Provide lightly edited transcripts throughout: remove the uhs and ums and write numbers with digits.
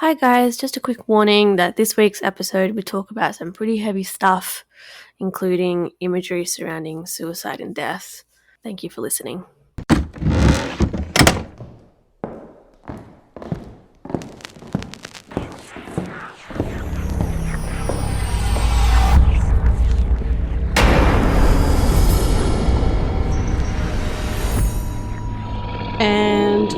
Hi guys, just a quick warning that this week's episode we talk about some pretty heavy stuff, including imagery surrounding suicide and death. Thank you for listening. And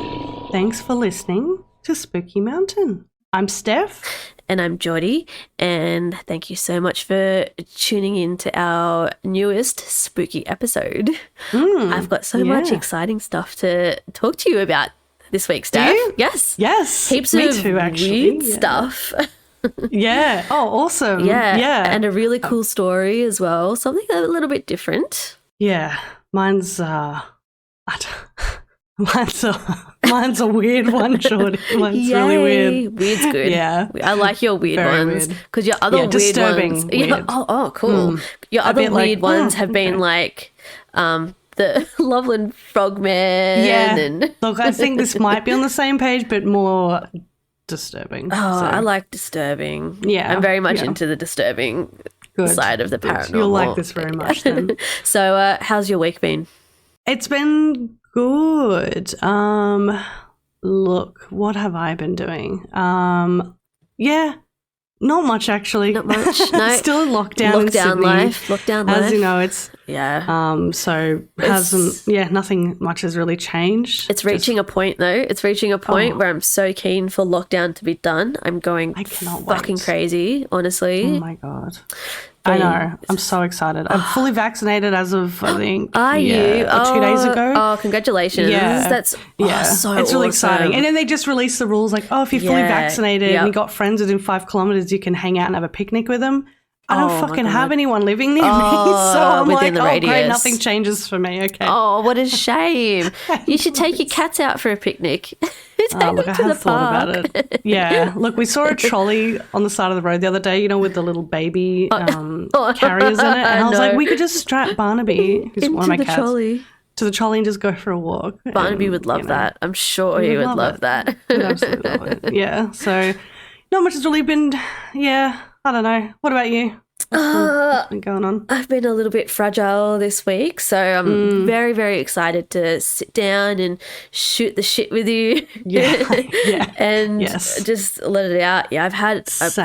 thanks for listening to Spooky Mountain. I'm Steph. And I'm Jordi, and thank you so much for tuning in to our newest spooky episode. I've got so much exciting stuff to talk to you about this week, Steph. Do you? Yes. Heaps me of too, actually. weird stuff. Yeah. Oh, awesome. Yeah. And a really cool story as well. Something a little bit different. Yeah. Mine's Mine's a weird one, Jordi. Mine's really weird. Weird's good. Yeah. I like your weird Very ones because your other weird disturbing ones. Weird. Yeah, oh, cool. Your other weird ones have been like the Loveland Frogman. Yeah. And Look, I think this might be on the same page, but more disturbing. I like disturbing. Yeah. I'm very much into the disturbing side of the paranormal. You'll like this very much then. So how's your week been? It's been good. Look, what have I been doing? Yeah, not much actually. Not much. No. Still in lockdown in Sydney. Lockdown life. As you know, it's so nothing much has really changed. It's reaching a point though. It's reaching a point where I'm so keen for lockdown to be done. I'm going fucking crazy, honestly. Oh my God. I know. I'm so excited. I'm fully vaccinated as of, I think, Are you? 2 days ago. Oh, congratulations. Yeah. That's so it's really awesome. exciting. And then they just released the rules like, if you're fully vaccinated and you got friends within 5 kilometres, you can hang out and have a picnic with them. I don't fucking have anyone living near me. So I'm like, great, nothing changes for me. Okay. Oh, what a shame. You should take your cats out for a picnic. Look, I have thought about it. Yeah. Look, we saw a trolley on the side of the road the other day, with the little baby carriers in it. And I was like, we could just strap Barnaby, who's one of my cats, to the trolley and just go for a walk. Barnaby would love that. I'm sure he would love that. He'd absolutely love it. Yeah. So not much has really been, I don't know. What about you? What's been going on? I've been a little bit fragile this week, so I'm very, very excited to sit down and shoot the shit with you. And just let it out. Yeah, I've had it's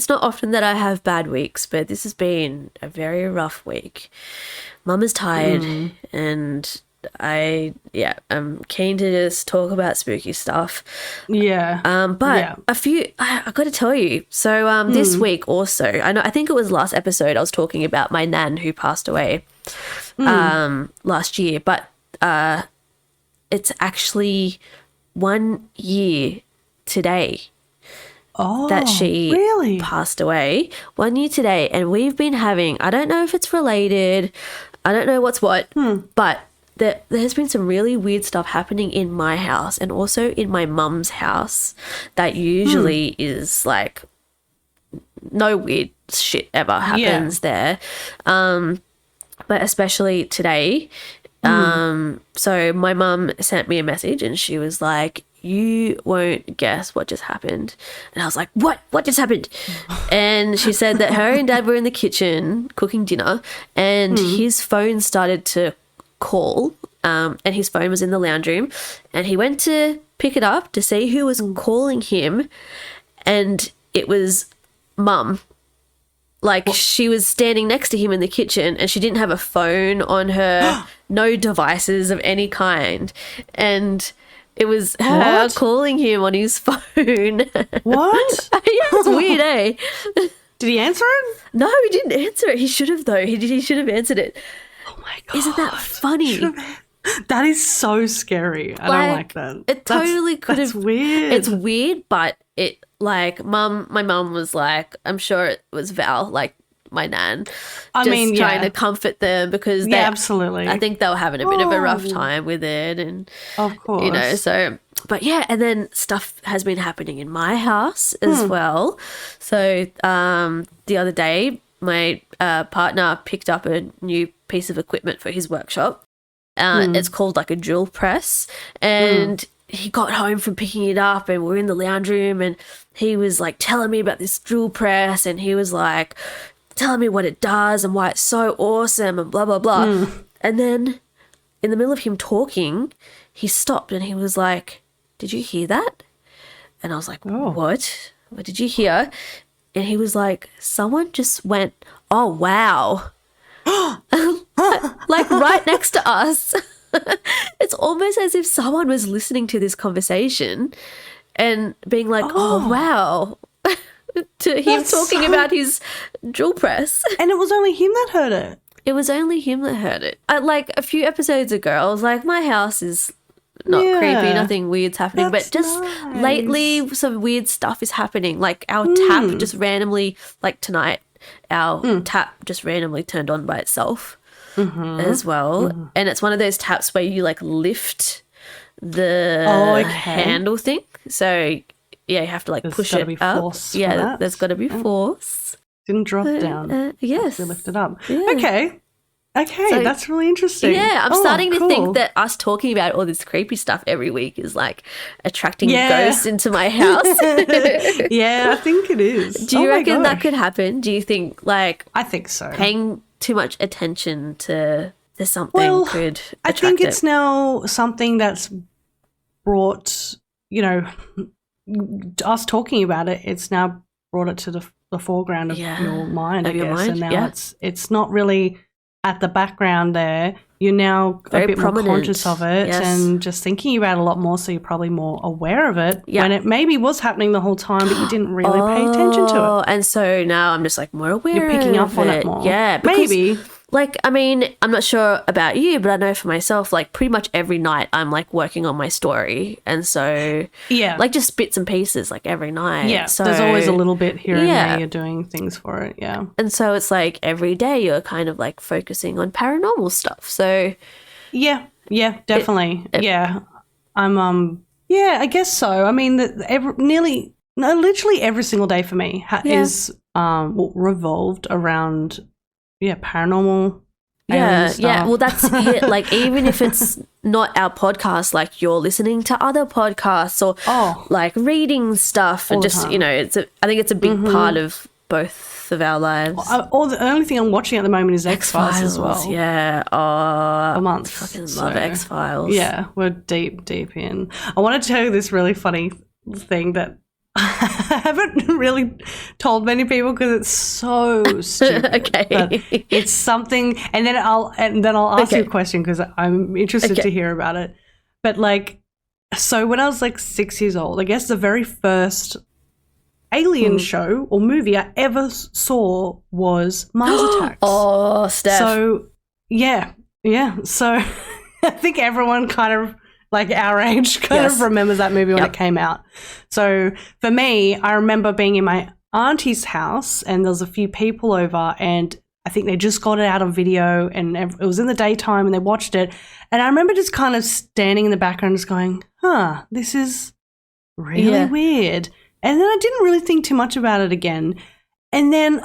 not often that I have bad weeks, but this has been a very rough week. Mum is tired and I'm keen to just talk about spooky stuff. Yeah. I got to tell you. So this week also, I think it was last episode I was talking about my nan who passed away last year, but it's actually 1 year today that she passed away. 1 year today, and we've been having, I don't know if it's related, I don't know what's what, but there's been some really weird stuff happening in my house and also in my mum's house that usually is like no weird shit ever happens there. But especially today. So my mum sent me a message and she was like, you won't guess what just happened. And I was like, what just happened? And she said that her and Dad were in the kitchen cooking dinner and his phone started to call, and his phone was in the lounge room, and he went to pick it up to see who was calling him, and it was Mum. Like, she was standing next to him in the kitchen and she didn't have a phone on her, no devices of any kind, and it was her calling him on his phone. What? Yeah, it's weird, eh? Did he answer it? No, he didn't answer it. He should have, though. He should have answered it. Oh my God. Isn't that funny? That is so scary. I don't like that. It totally could have. That's weird. It's weird, but it, my mum was like, I'm sure it was Val, like my nan, trying to comfort them because they, absolutely. I think they were having a bit of a rough time with it, and of course, so. But yeah, and then stuff has been happening in my house as well. So the other day, my partner picked up a new piece of equipment for his workshop. It's called like a drill press, and he got home from picking it up and we're in the lounge room and he was like telling me about this drill press and he was like telling me what it does and why it's so awesome and blah, blah, blah. And then in the middle of him talking, he stopped and he was like, did you hear that? And I was like, what? What did you hear? And he was like, someone just went, oh, wow. Like right next to us. It's almost as if someone was listening to this conversation and being like, oh wow, to him talking about his drill press. And it was only him that heard it. It was only him that heard it. Like a few episodes ago, I was like, my house is not creepy, nothing weird's happening. But just lately, some weird stuff is happening. Like our tap just randomly, like tonight, our tap just randomly turned on by itself. As well, and it's one of those taps where you like lift the handle thing. So yeah, you have to like push it up. Yeah, there's got to be force. Didn't drop down. Yes, we lift it up. Yeah. Okay, so, that's really interesting. Yeah, I'm starting to think that us talking about all this creepy stuff every week is like attracting ghosts into my house. Yeah, I think it is. Do you reckon that could happen? Do you think like? I think so. Paying too much attention to something could attract I think it's now something that's brought, us talking about it, it's now brought it to the foreground of your mind, I guess. And now it's not really at the background there. You're now a bit more conscious of it and just thinking about it a lot more, so you're probably more aware of it when it maybe was happening the whole time, but you didn't really pay attention to it. And so now I'm just like more aware. You're picking up on it more. Yeah, because, maybe. Like, I mean, I'm not sure about you, but I know for myself, like pretty much every night I'm like working on my story. And so, like just bits and pieces like every night. Yeah, so, there's always a little bit here and there you're doing things for it, And so it's like every day you're kind of like focusing on paranormal stuff. So yeah, definitely. I'm I guess so. I mean, literally every single day for me is revolved around paranormal. Yeah. Well, that's it. Like, even if it's not our podcast, like you're listening to other podcasts or like reading stuff, and just I think it's a big part of both of our lives. Or the only thing I'm watching at the moment is X-Files as well. Yeah. A month. Fucking love X-Files. Yeah, we're deep in. I want to tell you this really funny thing that I haven't really told many people because it's so stupid. Okay. But it's something, and then I'll ask you a question because I'm interested to hear about it. But like, so when I was like 6 years old, I guess the very first alien show or movie I ever saw was Mars Attacks. Oh, Steph. So yeah. So I think everyone kind of, like our age, kind of remembers that movie when it came out. So for me, I remember being in my auntie's house and there was a few people over and I think they just got it out on video and it was in the daytime and they watched it. And I remember just kind of standing in the background just going, this is really weird. And then I didn't really think too much about it again. And then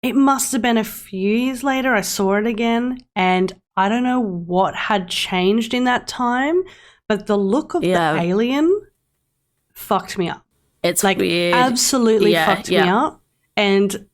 it must have been a few years later I saw it again and I don't know what had changed in that time, but the look of the alien fucked me up. It's like weird. Absolutely fucked me up. And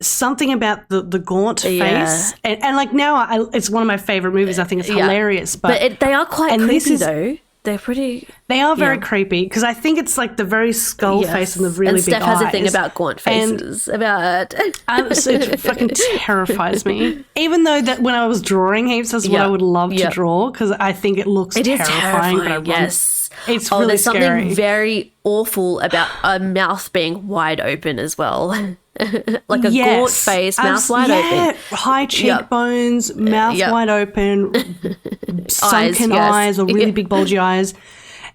something about the gaunt face. And like now it's one of my favorite movies. I think it's hilarious. But they are quite creepy though. They're pretty... They are very creepy because I think it's like the very skull face and the really big eyes. And Steph has a thing about gaunt faces. It fucking terrifies me. Even though that when I was drawing heaps, that's what I would love to draw because I think it looks terrifying. But yes. It's really there's scary. Something very awful about a mouth being wide open as well. Like a gaunt face, mouth wide open. High cheekbones, mouth wide open, sunken eyes or really big bulgy eyes.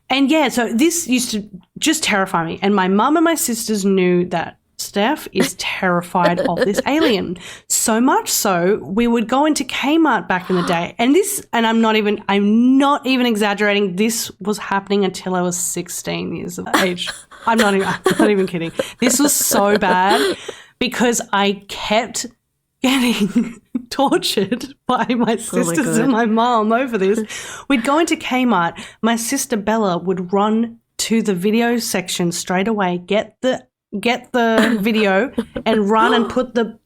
And so this used to just terrify me. And my mum and my sisters knew that Steph is terrified of this alien. So much so, we would go into Kmart back in the day. And I'm not even exaggerating, this was happening until I was 16 years of age. I'm not even kidding. This was so bad because I kept getting tortured by my sisters and my mom over this. We'd go into Kmart. My sister Bella would run to the video section straight away, get the video and run and put the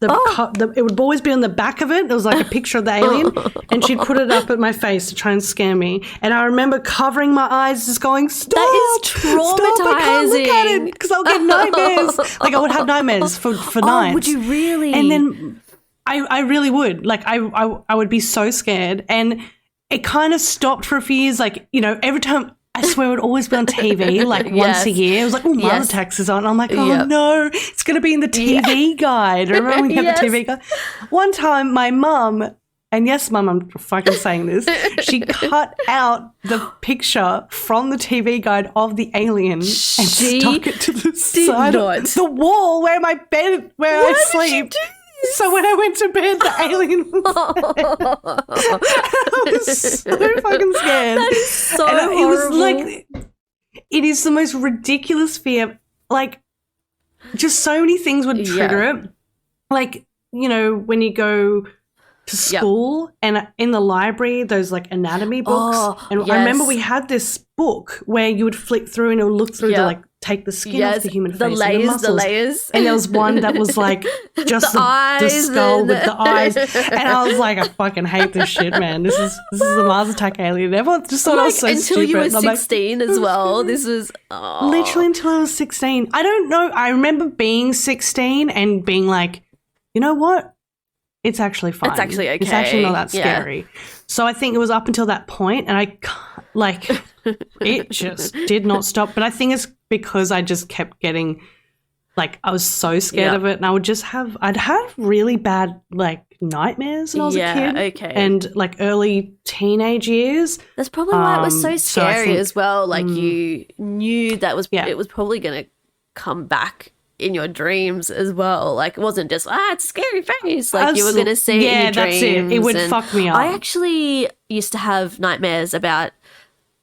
it would always be on the back of it. There was like a picture of the alien, and she'd put it up at my face to try and scare me. And I remember covering my eyes, just going, "Stop! That is traumatizing. Stop, I can't look at it because I'll get nightmares." Like I would have nightmares for nights. Would you really? And then I really would. Like I would be so scared, and it kind of stopped for a few years. Like, you know, every time. I swear it would always be on TV, like once a year. It was like, Mars Attacks is on. I'm like, oh no, it's going to be in the TV guide. Remember we had the TV guide? One time my mum, and yes, Mum, I'm fucking saying this, she cut out the picture from the TV guide of the alien and stuck it to the side of the wall where my bed, where I sleep. So when I went to bed, the alien was there. I was so fucking scared. That is so horrible. It was like, it is the most ridiculous fear. Like, just so many things would trigger it. Like, you know, when you go to school and in the library, those like anatomy books. I remember we had this book where you would flick through and it would look through the like, take the skin off the human face, the layers. And there was one that was like just the skull with the eyes. And I was like, I fucking hate this shit, man. This is a Mars Attack alien. Everyone just thought I was so until stupid. You were 16 as well. This was literally until I was 16. I don't know. I remember being 16 and being like, you know what? It's actually fine. It's actually okay. It's actually not that scary. So I think it was up until that point, and I like it just did not stop. But I think it's because I just kept getting like I was so scared of it, and I'd have really bad like nightmares when I was a kid, and like early teenage years. That's probably why it was so scary as well. Like you knew that it was probably going to come back in your dreams as well. Like it wasn't just it's a scary face. Like you were going to see it in your dreams. That's it. It would fuck me up. I actually used to have nightmares about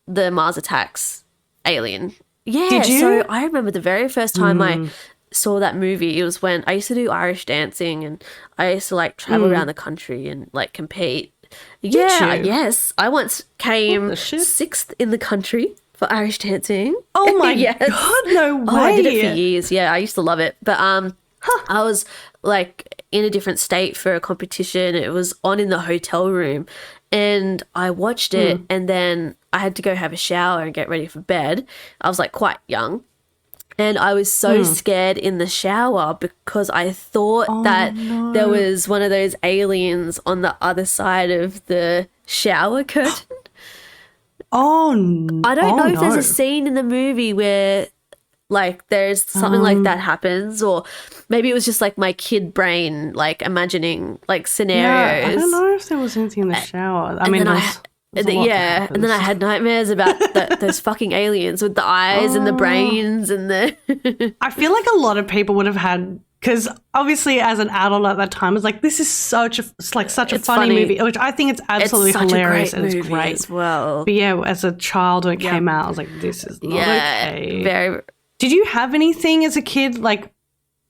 the Mars Attacks alien. Yeah. Did you? So I remember the very first time I saw that movie, it was when I used to do Irish dancing and I used to like travel around the country and like compete. Yeah. Yes. I once came 6th in the country for Irish dancing. Oh my God, no way. I did it for years. Yeah, I used to love it. But I was like in a different state for a competition. It was on in the hotel room and I watched it and then I had to go have a shower and get ready for bed. I was like quite young. And I was so scared in the shower because I thought that there was one of those aliens on the other side of the shower curtain. Oh, no. I don't know if there's a scene in the movie where like there's something like that happens, or maybe it was just like my kid brain like imagining like scenarios. Yeah, I don't know if there was anything in the shower. I mean, and then I had nightmares about those fucking aliens with the eyes and the brains and the. I feel like a lot of people would have had. Because obviously, as an adult at that time, it's like this is such a funny movie, which I think it's absolutely hilarious and it's great as well. But yeah, as a child when it came out, I was like, this is not okay. Very. Did you have anything as a kid, like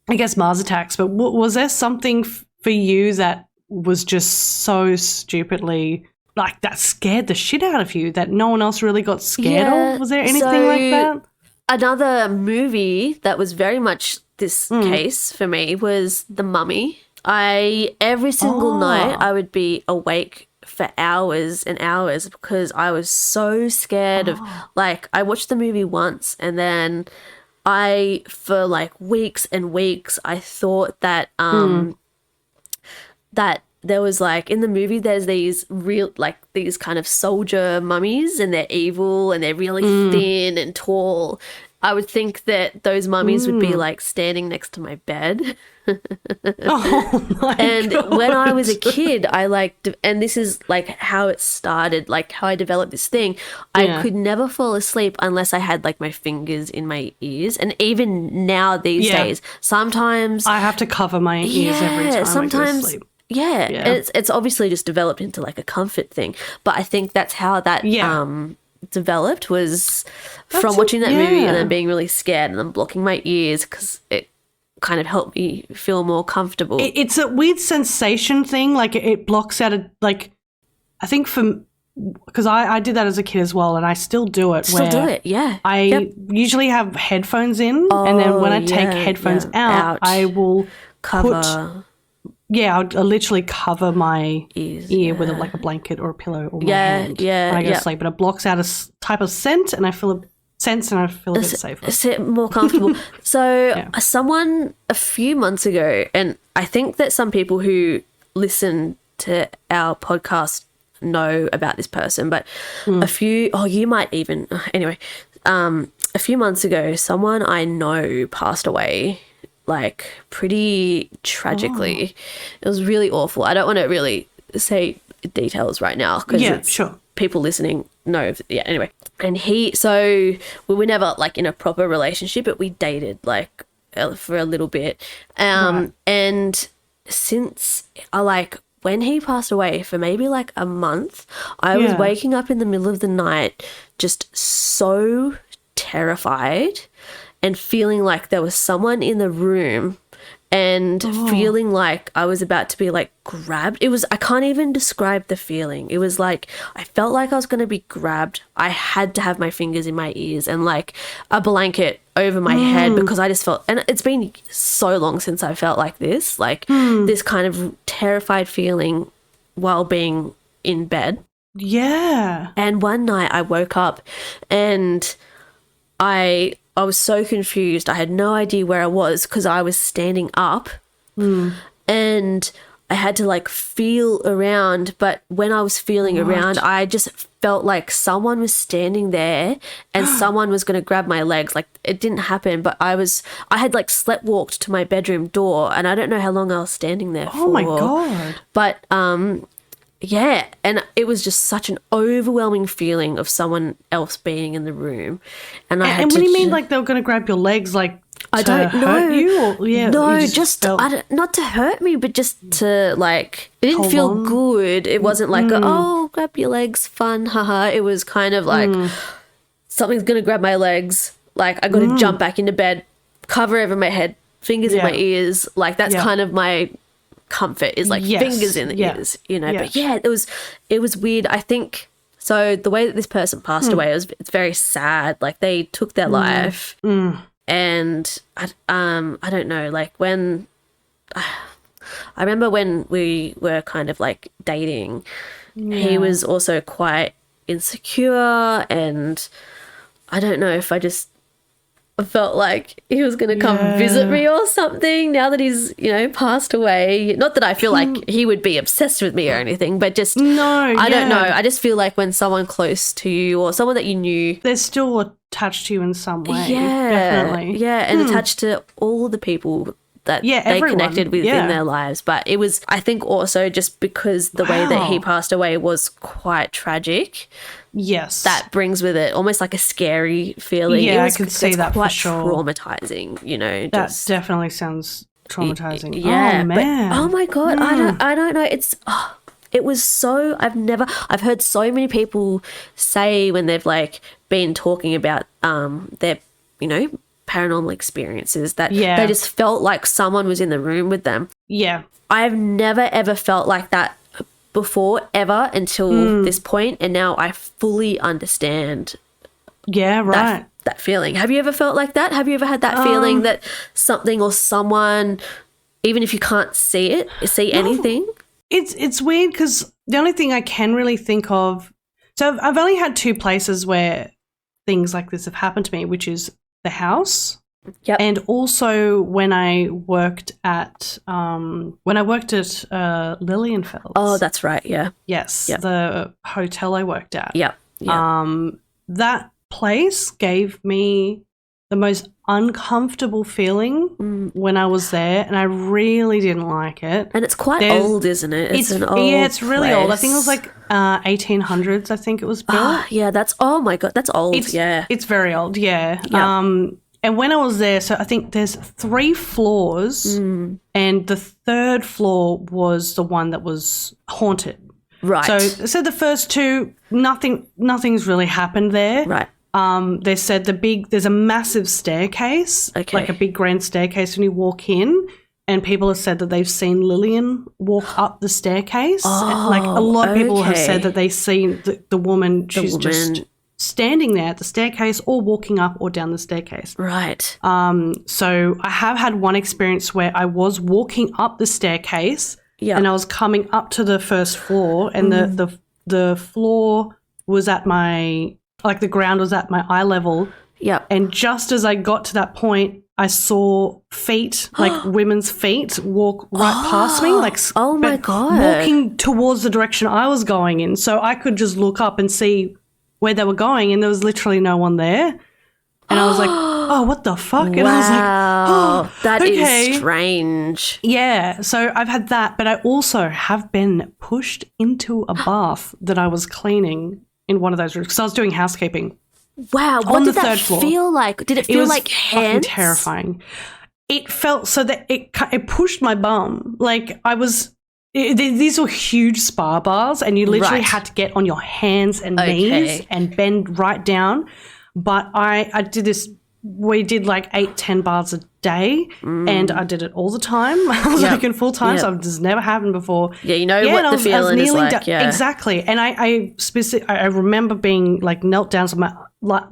I guess Mars Attacks? But was there something for you that was just so stupidly like that scared the shit out of you that no one else really got scared of? Was there anything like that? Another movie that was very much this case for me was The Mummy. Every single night I would be awake for hours and hours because I was so scared of like I watched the movie once and then for like weeks and weeks I thought that that there was like in the movie there's these real like these kind of soldier mummies and they're evil and they're really thin and tall. I would think that those mummies would be like standing next to my bed. Oh my and God. when I was a kid, I and this is like how it started, like how I developed this thing. I could never fall asleep unless I had like my fingers in my ears. And even now these days, sometimes I have to cover my ears every time I go to sleep. Yeah. It's obviously just developed into like a comfort thing. But I think that's how that developed was from watching that movie and then being really scared and then blocking my ears because it kind of help me feel more comfortable. It's a weird sensation thing. Like it blocks out I think because I did that as a kid as well, and I still do it. Yeah. I usually have headphones in, and then when I take headphones out, I will cover. I'll literally cover my ear with like a blanket or a pillow or my hand when I go to sleep. And it blocks out a type of scent, and I feel a bit safer. It's more comfortable. So someone a few months ago, and I think that some people who listen to our podcast know about this person, but you might even, anyway, a few months ago, someone I know passed away, like pretty tragically. It was really awful. I don't want to really say details right now because people listening know. Yeah, anyway. And we were never like in a proper relationship, but we dated like for a little bit. And since when he passed away for maybe like a month, I was waking up in the middle of the night just so terrified and feeling like there was someone in the room and feeling like I was about to be like grabbed. I can't even describe the feeling. It was like I felt like I was going to be grabbed. I had to have my fingers in my ears and like a blanket over my head because I just felt, and it's been so long since I felt like this, this kind of terrified feeling while being in bed. Yeah. And one night I woke up and I was so confused. I had no idea where I was because I was standing up and I had to like feel around. But when I was feeling around, I just felt like someone was standing there and someone was going to grab my legs. Like it didn't happen, but I had like slept walked to my bedroom door and I don't know how long I was standing there for. Oh my God. But yeah, and it was just such an overwhelming feeling of someone else being in the room. And what do you mean like they were going to grab your legs like I don't know. Hurt you? Or, no, just not to hurt me, but just to like it didn't feel good. It wasn't like grab your legs, fun, haha. It was kind of like something's going to grab my legs. Like I got to jump back into bed, cover over my head, fingers in my ears. Like that's kind of my comfort is like fingers in the ears, you know. But it was weird. I think so. The way that this person passed away it's very sad. Like they took their life, and I don't know. Like when I remember when we were kind of like dating, he was also quite insecure, and I don't know if I felt like he was going to come visit me or something now that he's, passed away. Not that I feel like he would be obsessed with me or anything, but just, I don't know. I just feel like when someone close to you or someone that you knew. They're still attached to you in some way. Yeah. Definitely. Yeah. And attached to all the people that they connected with in their lives. But it was, I think also just because the way that he passed away was quite tragic. Yes. That brings with it almost like a scary feeling. Yeah, I can see that quite for sure. Traumatizing, That definitely sounds traumatizing. Yeah. Oh, man. But, oh, my God. I don't know. It was so, I've heard so many people say when they've like been talking about their, paranormal experiences that they just felt like someone was in the room with them. Yeah. I've never, ever felt like that before, ever, until this point, and now I fully understand that feeling. Have you ever felt like that? Have you ever had that feeling that something or someone, even if you can't see anything? It's weird because the only thing I can really think of, so I've only had two places where things like this have happened to me, which is the house. Yep. And also when I worked at Lilienfeld. Oh, that's right. Yeah. Yes. Yep. The hotel I worked at. Yeah. That place gave me the most uncomfortable feeling when I was there, and I really didn't like it. And it's quite old, isn't it? It's an old it's really place. old. I think it was like 1800s. I think it was built. Yeah, oh my God, that's old. It's very old. Yeah. And when I was there, so I think there's 3 floors, and the 3rd floor was the one that was haunted. Right. So the first 2, nothing's really happened there. Right. They said there's a massive staircase, like a big grand staircase when you walk in, and people have said that they've seen Lillian walk up the staircase. Like a lot of people have said that they've seen the woman, she's just standing there at the staircase or walking up or down the staircase. Right. So I have had one experience where I was walking up the staircase and I was coming up to the first floor, and the floor was at the ground was at my eye level. Yep. And just as I got to that point, I saw feet, like women's feet, walk right past me. Like, oh my God. Walking towards the direction I was going in. So I could just look up and see where they were going, and there was literally no one there. And I was like, oh, what the fuck? And I was like, oh, that is strange. Yeah. So I've had that, but I also have been pushed into a bath that I was cleaning in one of those rooms because I was doing housekeeping. Wow. What did that feel like? Did it feel like hands? Fucking terrifying. It felt so that it pushed my bum. Like I was, these were huge spa bars, and you literally had to get on your hands and knees and bend right down. But I did this, we did like 8-10 bars a day, and I did it all the time. I was working full time, so this never happened before. Yeah, you know what the feeling is like. Exactly. And I remember being like knelt down, so my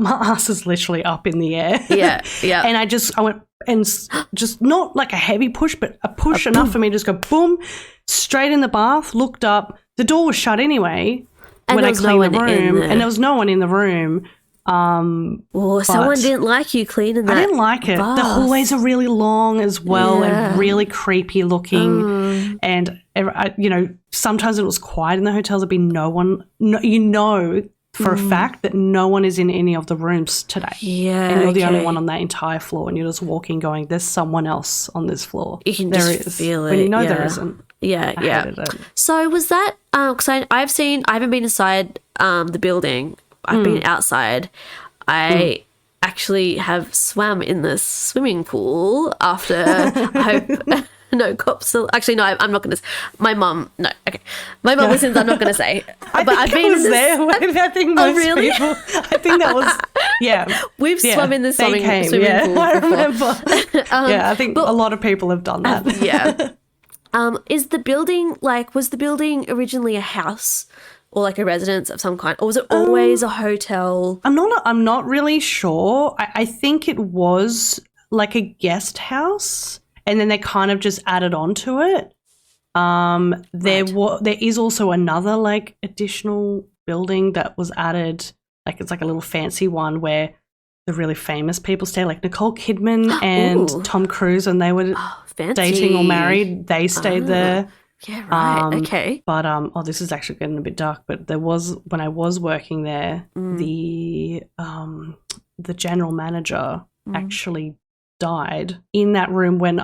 ass is literally up in the air. Yeah, yeah. And I went, and just not like a heavy push, but a push enough for me to just go boom, straight in the bath, looked up. The door was shut anyway when I cleaned the room, and there was no one in the room. Someone didn't like you cleaning that. I didn't like it. bath. The hallways are really long as well and really creepy looking. And, sometimes it was quiet in the hotels. There'd be no one. For a fact that no one is in any of the rooms today. Yeah. And you're the only one on that entire floor, and you're just walking going, there's someone else on this floor. You can just feel it. When you know there isn't. Yeah, I hated it. So was that, because I haven't been inside the building. I've been outside. I actually have swam in the swimming pool after no cops. Actually, no, I'm not going to. My mum, no, okay. My mum listens. I'm not going to say. I've been there. I think most people. I think that was. Yeah, we've swum in the swimming pool. I remember. I think a lot of people have done that. Yeah. Is the building was the building originally a house? Or like a residence of some kind? Or was it always a hotel? I'm not really sure. I think it was like a guest house, and then they kind of just added on to it. There is also another like additional building that was added. Like it's like a little fancy one where the really famous people stay, like Nicole Kidman and Tom Cruise, and they were dating or married. They stayed there. Yeah, right. Okay. But this is actually getting a bit dark. But there was, when I was working there, the general manager actually died in that room when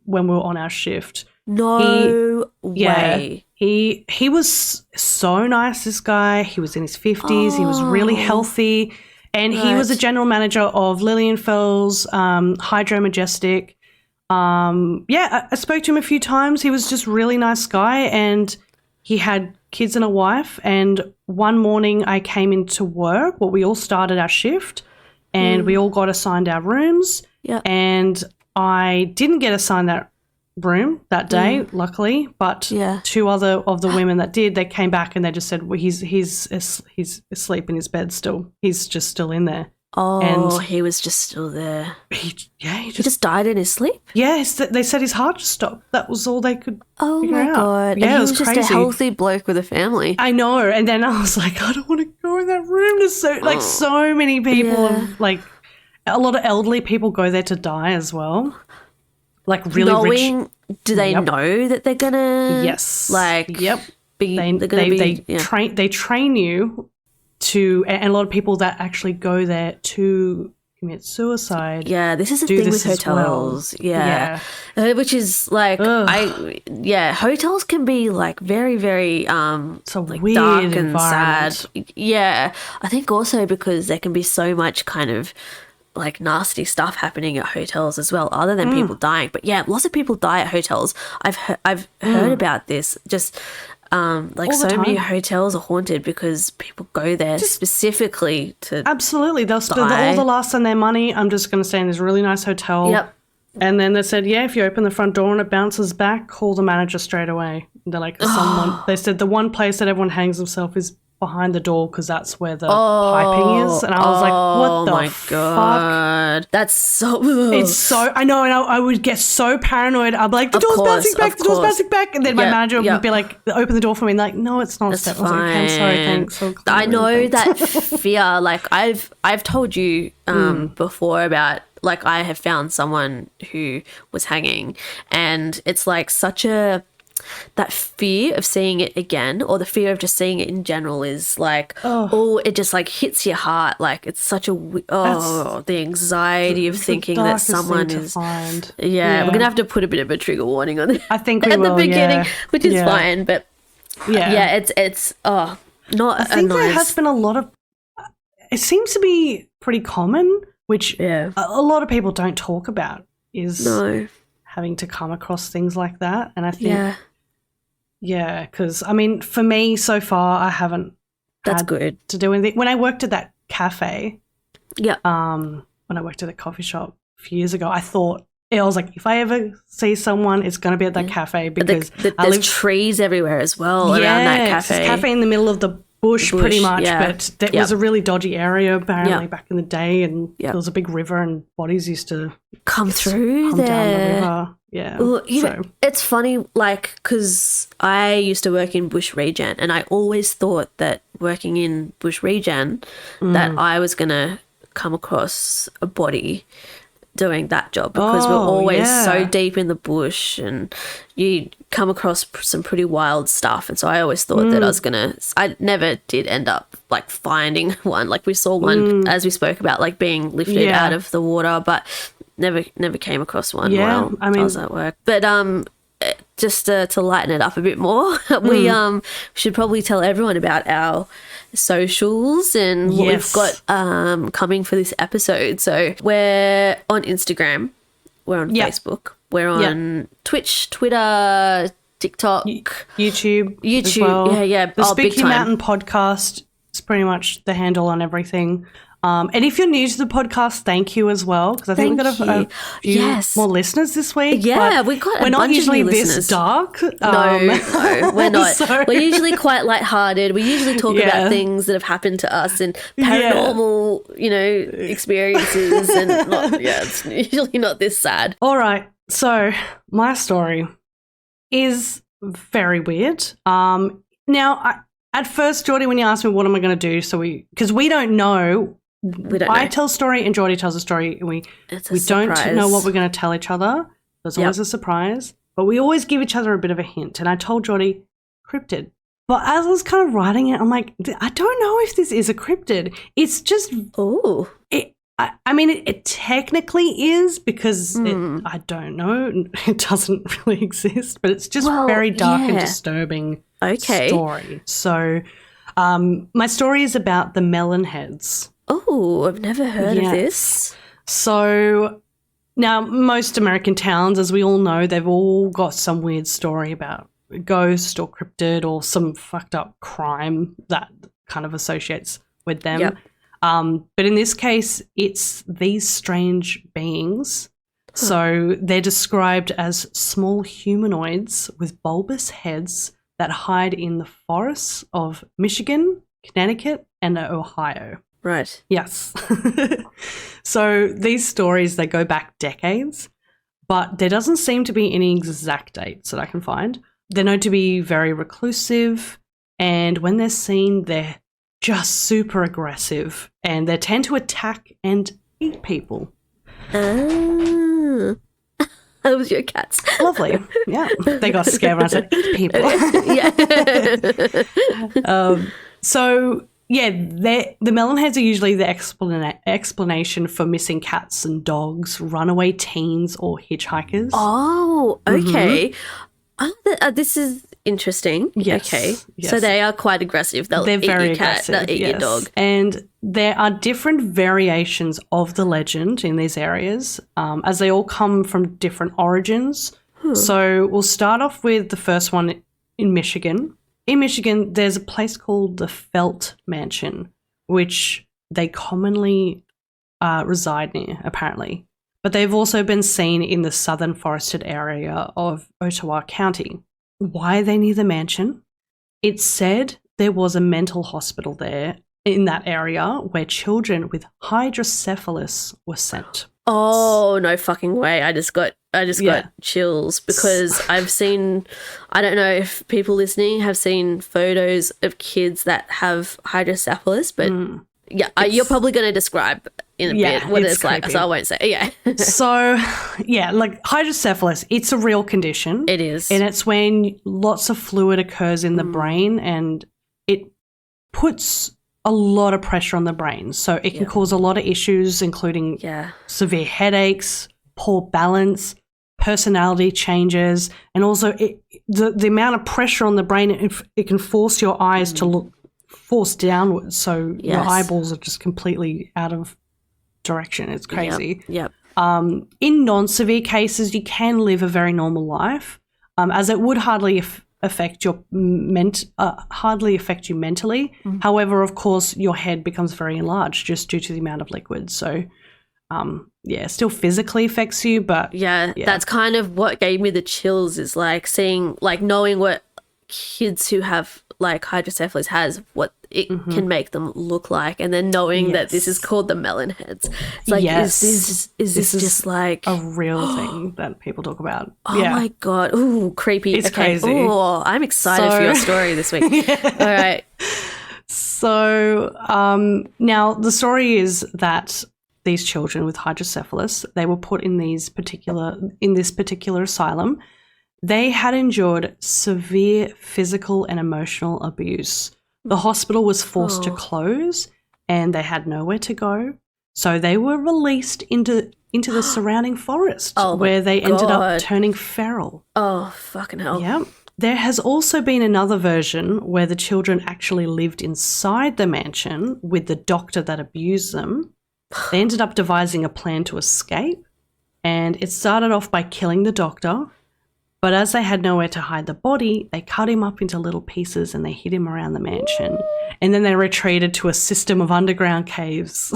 we were on our shift. No way. He was so nice. This guy. He was in his 50s. He was really healthy, and he was a general manager of Lilienfels, Hydro Majestic. I spoke to him a few times. He was just a really nice guy, and he had kids and a wife. And one morning I came into work. Well, we all started our shift, and we all got assigned our rooms. Yeah. And I didn't get assigned that room that day, luckily. But two other of the women that did, they came back and they just said, well, he's asleep in his bed still. He's just still in there. Oh, and he was just still there. He just died in his sleep? Yeah, they said his heart just stopped. That was all they could figure out. God. Yeah, and he was just a healthy bloke with a family. I know. And then I was like, I don't want to go in that room. There's so many people, like a lot of elderly people go there to die as well. Like really rich. Do they know that they're going to? Yes. They train you to, and a lot of people that actually go there to commit suicide. Yeah, this is the thing with hotels. Well. Yeah. Which is like, hotels can be like very, very so like weird dark and sad. Yeah, I think also because there can be so much kind of like nasty stuff happening at hotels as well, other than people dying. But yeah, lots of people die at hotels. I've heard about this. Just Like All the so many time. hotels are haunted because people go there specifically to Absolutely. They'll spend die. all the last on their money. I'm just going to stay in this really nice hotel. Yep. And then they said, yeah, if you open the front door and it bounces back, call the manager straight away. They're like, they said the one place that everyone hangs themselves is behind the door because that's where the piping is. And I was like, what the fuck? God. That's so... It's so... I know, and I would get so paranoid. I'd be like, the door's bouncing back, the door's bouncing back. And then my manager would be like, open the door for me. And like, no, it's not. Steph. I was like, okay, I'm sorry, thanks. So I know that fear. Like, I've told you before about... Like, I have found someone who was hanging, and it's like such a... That fear of seeing it again, or the fear of just seeing it in general, is like, it just like hits your heart. Like, it's such a the anxiety of thinking that someone is. Yeah, we're gonna have to put a bit of a trigger warning on it. I think we at will, the beginning, which is fine, but it's not. I think there has been a lot of. It seems to be pretty common, which a lot of people don't talk about, is having to come across things like that, and I think. Yeah, because, I mean, for me, so far, I haven't That's had good. to do anything. When I worked at that cafe, when I worked at the coffee shop a few years ago, I thought, I was like, if I ever see someone, it's going to be at that cafe because there's trees everywhere as well around that cafe. It's a cafe in the middle of the bush pretty much, but that was a really dodgy area apparently back in the day, and there was a big river and bodies used to come through down the there. river. Yeah. Well, it's funny, like, because I used to work in bush regen, and I always thought that working in bush regen that I was going to come across a body doing that job, because we're always so deep in the bush and you come across some pretty wild stuff. And so I always thought that I never did end up like finding one. Like, we saw one as we spoke about, like being lifted out of the water, but never came across one while I was at work. But just to lighten it up a bit more, we should probably tell everyone about our socials and what we've got coming for this episode. So we're on Instagram, we're on Facebook, we're on Twitch, Twitter, TikTok, YouTube as well. The Spooky Mountain Podcast is pretty much the handle on everything. And if you're new to the podcast, thank you as well, because I think we've got a few more listeners this week. Yeah, we've got we're not bunch usually of new this listeners. dark. No, we're not. We're usually quite lighthearted. We usually talk about things that have happened to us and paranormal, experiences, and it's usually not this sad. All right, so my story is very weird. Now, at first, Jordi, when you asked me what am I going to do, because we don't know. I tell a story and Jordi tells a story, and we don't know what we're going to tell each other. There's always a surprise, but we always give each other a bit of a hint. And I told Jordi, cryptid. But as I was kind of writing it, I'm like, I don't know if this is a cryptid. It's just, it technically is, because I don't know. It doesn't really exist, but it's just very dark and disturbing story. So my story is about the Melon Heads. Oh, I've never heard of this. So now most American towns, as we all know, they've all got some weird story about a ghost or cryptid or some fucked up crime that kind of associates with them. Yep. But in this case, it's these strange beings. So they're described as small humanoids with bulbous heads that hide in the forests of Michigan, Connecticut, and Ohio. Right. Yes. So these stories, they go back decades, but there doesn't seem to be any exact dates that I can find. They're known to be very reclusive, and when they're seen, they're just super aggressive, and they tend to attack and eat people. That was your cats. Lovely. Yeah. They got scared when I said eat people. So, the Melon Heads are usually the explanation for missing cats and dogs, runaway teens, or hitchhikers. Oh, okay. This is interesting. Yes. Okay. Yes. So they are quite aggressive. They're eat very your cat. They'll eat your dog. And there are different variations of the legend in these areas, as they all come from different origins. So we'll start off with the first one in Michigan. in Michigan, there's a place called the Felt Mansion, which they commonly reside near, apparently. But they've also been seen in the southern forested area of Ottawa County. Why are they near the mansion? It's said there was a mental hospital there in that area where children with hydrocephalus were sent. Oh, no fucking way. I just got chills because I've seen, I don't know if people listening have seen photos of kids that have hydrocephalus, but you're probably going to describe in a bit what it's like, so I won't say. Yeah. So, yeah, like hydrocephalus, it's a real condition. It is. And it's when lots of fluid occurs in the brain and it puts a lot of pressure on the brain. So it can cause a lot of issues, including severe headaches, poor balance, personality changes, and also the amount of pressure on the brain, it can force your eyes to look forced downwards. So your eyeballs are just completely out of direction. It's crazy. Yep. In non-severe cases, you can live a very normal life, as it would hardly affect you mentally. However, of course, your head becomes very enlarged just due to the amount of liquid. So, still physically affects you, but that's kind of what gave me the chills. Is like seeing, like knowing what kids who have like hydrocephalus has, what it can make them look like, and then knowing that this is called the Melon Heads. It's like, is this just like a real thing that people talk about? Oh my God. Ooh, creepy. It's crazy. Oh, I'm excited for your story this week. All right. So now the story is that these children with hydrocephalus, they were put in this particular asylum. They had endured severe physical and emotional abuse. The hospital was forced to close and they had nowhere to go. So they were released into the surrounding forest where they ended up turning feral. Oh, fucking hell. Yeah. There has also been another version where the children actually lived inside the mansion with the doctor that abused them. They ended up devising a plan to escape, and it started off by killing the doctor. But as they had nowhere to hide the body, they cut him up into little pieces and they hid him around the mansion. And then they retreated to a system of underground caves.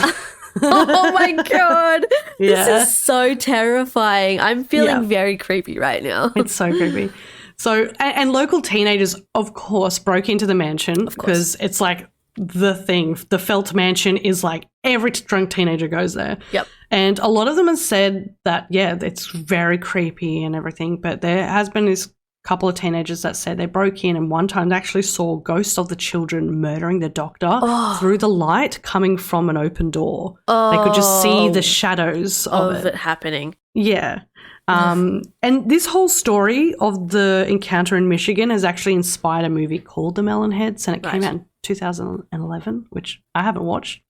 Oh my God. This is so terrifying. I'm feeling very creepy right now. It's so creepy. So, and local teenagers, of course, broke into the mansion because it's like the thing. The Felt Mansion is like every drunk teenager goes there. Yep. And a lot of them have said that, it's very creepy and everything, but there has been this couple of teenagers that said they broke in and one time they actually saw ghosts of the children murdering the doctor through the light coming from an open door. They could just see the shadows of it happening. Yeah. And this whole story of the encounter in Michigan has actually inspired a movie called The Melon Heads, and it came out in 2011, which I haven't watched.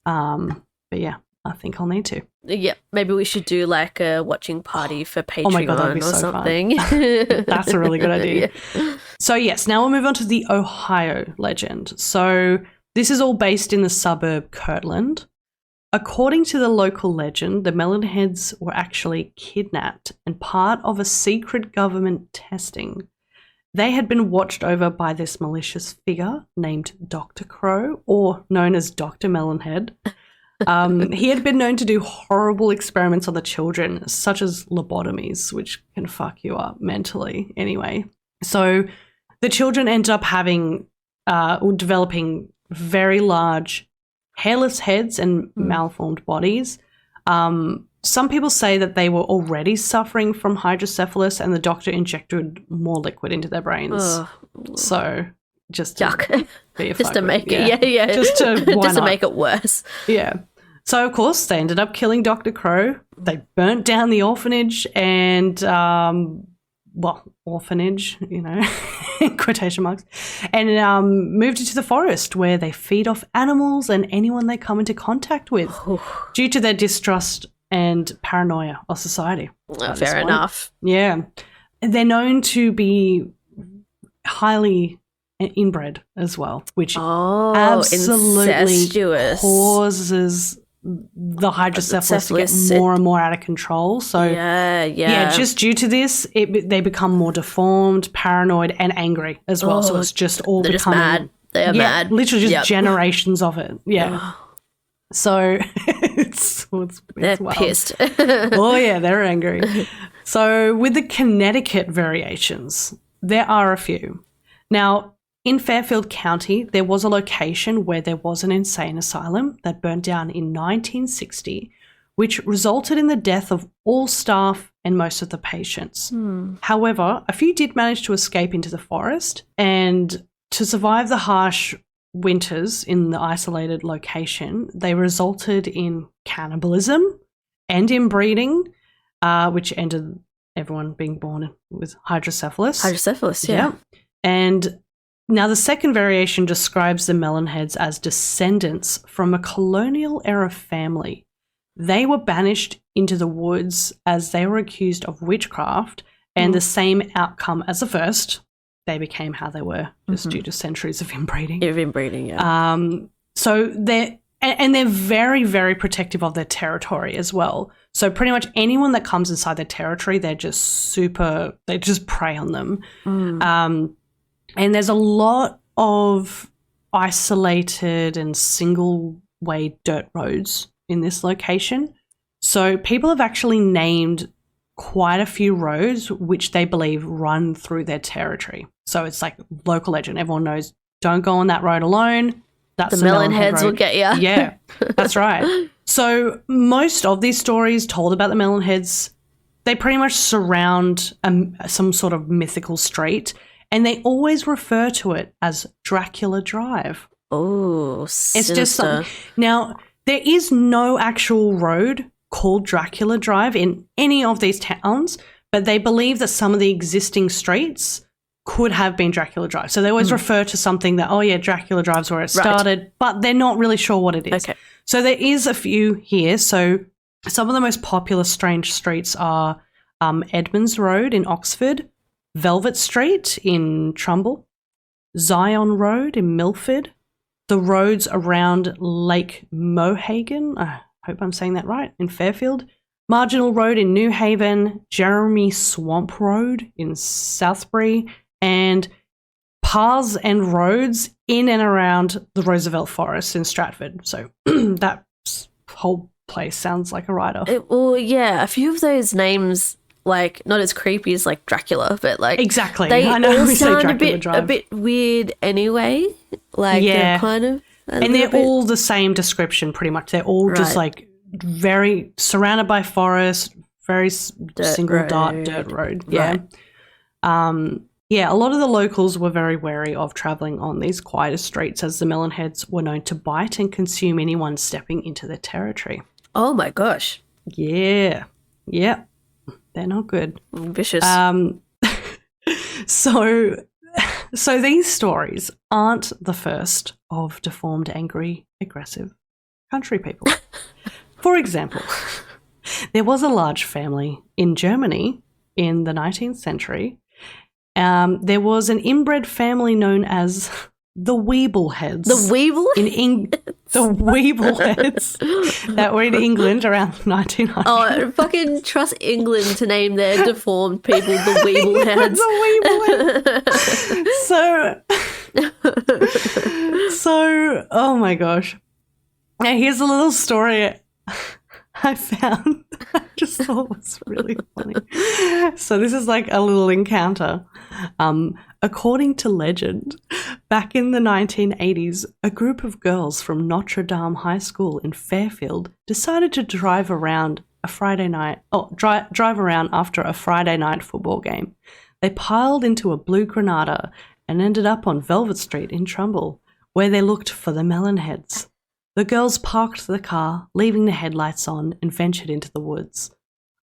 But yeah, I think I'll need to. Yeah, maybe we should do like a watching party for Patreon oh my God, that'd be or so something. That's a really good idea. Yeah. So yes, now we'll move on to the Ohio legend. So this is all based in the suburb Kirtland. According to the local legend, the Melon Heads were actually kidnapped and part of a secret government testing. They had been watched over by this malicious figure named Dr. Crow, or known as Dr. Melonhead. He had been known to do horrible experiments on the children, such as lobotomies, which can fuck you up mentally anyway. So the children ended up developing very large hairless heads and malformed bodies. Some people say that they were already suffering from hydrocephalus and the doctor injected more liquid into their brains. So just to be a just to make it, just to make it worse. Yeah. So of course they ended up killing Dr. Crow. They burnt down the orphanage and orphanage, in quotation marks, and moved into the forest where they feed off animals and anyone they come into contact with due to their distrust and paranoia of society. Fair enough. Yeah. They're known to be highly inbred as well, which absolutely incestuous. causes the hydrocephalus to get more and more out of control. So just due to this, they become more deformed, paranoid, and angry as well. So it's just all becoming just mad. They are mad. Literally just generations of it. Yeah. So they're wild. pissed. Oh yeah, they're angry. So with the Connecticut variations, there are a few. Now, in Fairfield County, there was a location where there was an insane asylum that burnt down in 1960, which resulted in the death of all staff and most of the patients. However, a few did manage to escape into the forest, and to survive the harsh winters in the isolated location, they resulted in cannibalism and inbreeding, which ended everyone being born with hydrocephalus. Hydrocephalus, yeah. And now the second variation describes the Melon Heads as descendants from a colonial-era family. They were banished into the woods as they were accused of witchcraft, and the same outcome as the first. They became how they were, just due to centuries of inbreeding. So they're very, very protective of their territory as well. So pretty much anyone that comes inside their territory, they just prey on them. And there's a lot of isolated and single-way dirt roads in this location. So people have actually named quite a few roads which they believe run through their territory. So it's like local legend. Everyone knows, don't go on that road alone. That's the Melon Heads will get you. Yeah, that's right. So most of these stories told about the Melon Heads, they pretty much surround some sort of mythical street, and they always refer to it as Dracula Drive. Oh, it's just something. Now, there is no actual road called Dracula Drive in any of these towns, but they believe that some of the existing streets could have been Dracula Drive. So they always refer to something that, Dracula Drive's where it started, but they're not really sure what it is. Okay. So there is a few here. So some of the most popular strange streets are Edmonds Road in Oxford, Velvet Street in Trumbull, Zion Road in Milford, the roads around Lake Mohagan, I hope I'm saying that right, in Fairfield, Marginal Road in New Haven, Jeremy Swamp Road in Southbury, and paths and roads in and around the Roosevelt Forest in Stratford. So that whole place sounds like a write-off. A few of those names, like, not as creepy as like Dracula, but like exactly, they I know, all we sound say Dracula a bit weird anyway. Like they're kind of, and they're all the same description pretty much. They're all just like very surrounded by forest, very single dirt road. Yeah. A lot of the locals were very wary of travelling on these quieter streets, as the Melon Heads were known to bite and consume anyone stepping into their territory. Oh my gosh. Yeah. Yep. They're not good. Vicious. So these stories aren't the first of deformed, angry, aggressive country people. For example, there was a large family in Germany in the 19th century. There was an inbred family known as the Weebleheads. The Weeble? The Weebleheads that were in England around 1900. Oh, fucking trust England to name their deformed people the Weebleheads. The Weebleheads. So, oh my gosh. Now here's a little story I found. I just thought it was really funny. So this is like a little encounter. According to legend, back in the 1980s, a group of girls from Notre Dame High School in Fairfield decided to drive around drive around after a Friday night football game. They piled into a blue Granada and ended up on Velvet Street in Trumbull, where they looked for the Melon Heads. The girls parked the car, leaving the headlights on, and ventured into the woods.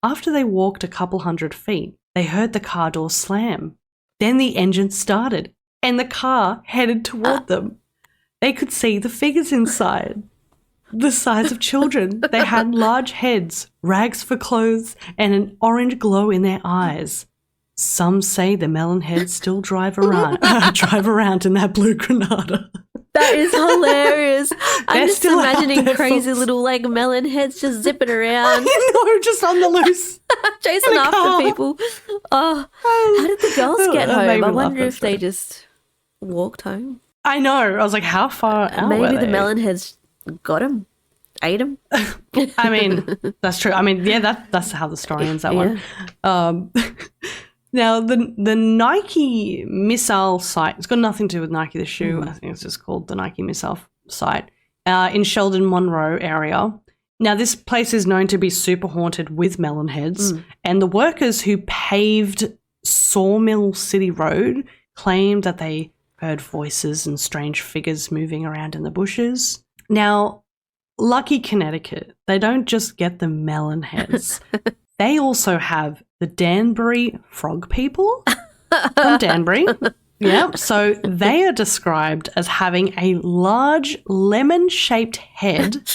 After they walked a couple hundred feet, they heard the car door slam. Then the engine started, and the car headed toward them. They could see the figures inside, the size of children. They had large heads, rags for clothes, and an orange glow in their eyes. Some say the Melon Heads still drive around in that blue Granada. That is hilarious. I'm just still out imagining there, crazy folks. little like melon heads just zipping around, Just on the loose. chasing in a after car. people. Oh, how did the girls get That made home? me I laugh, wonder that's if they funny. just walked home. I know. I was like, how far out Maybe were the they? melon heads got him, ate him. I mean, that's true. I mean, yeah, that's how the story ends, that one. Now, the Nike missile site, it's got nothing to do with Nike, the shoe. I think it's just called the Nike missile site in Sheldon Monroe area. Now, this place is known to be super haunted with melon heads, and the workers who paved Sawmill City Road claimed that they heard voices and strange figures moving around in the bushes. Now, lucky Connecticut, they don't just get the melon heads. They also have the Danbury frog people from Danbury. Yeah, so they are described as having a large lemon-shaped head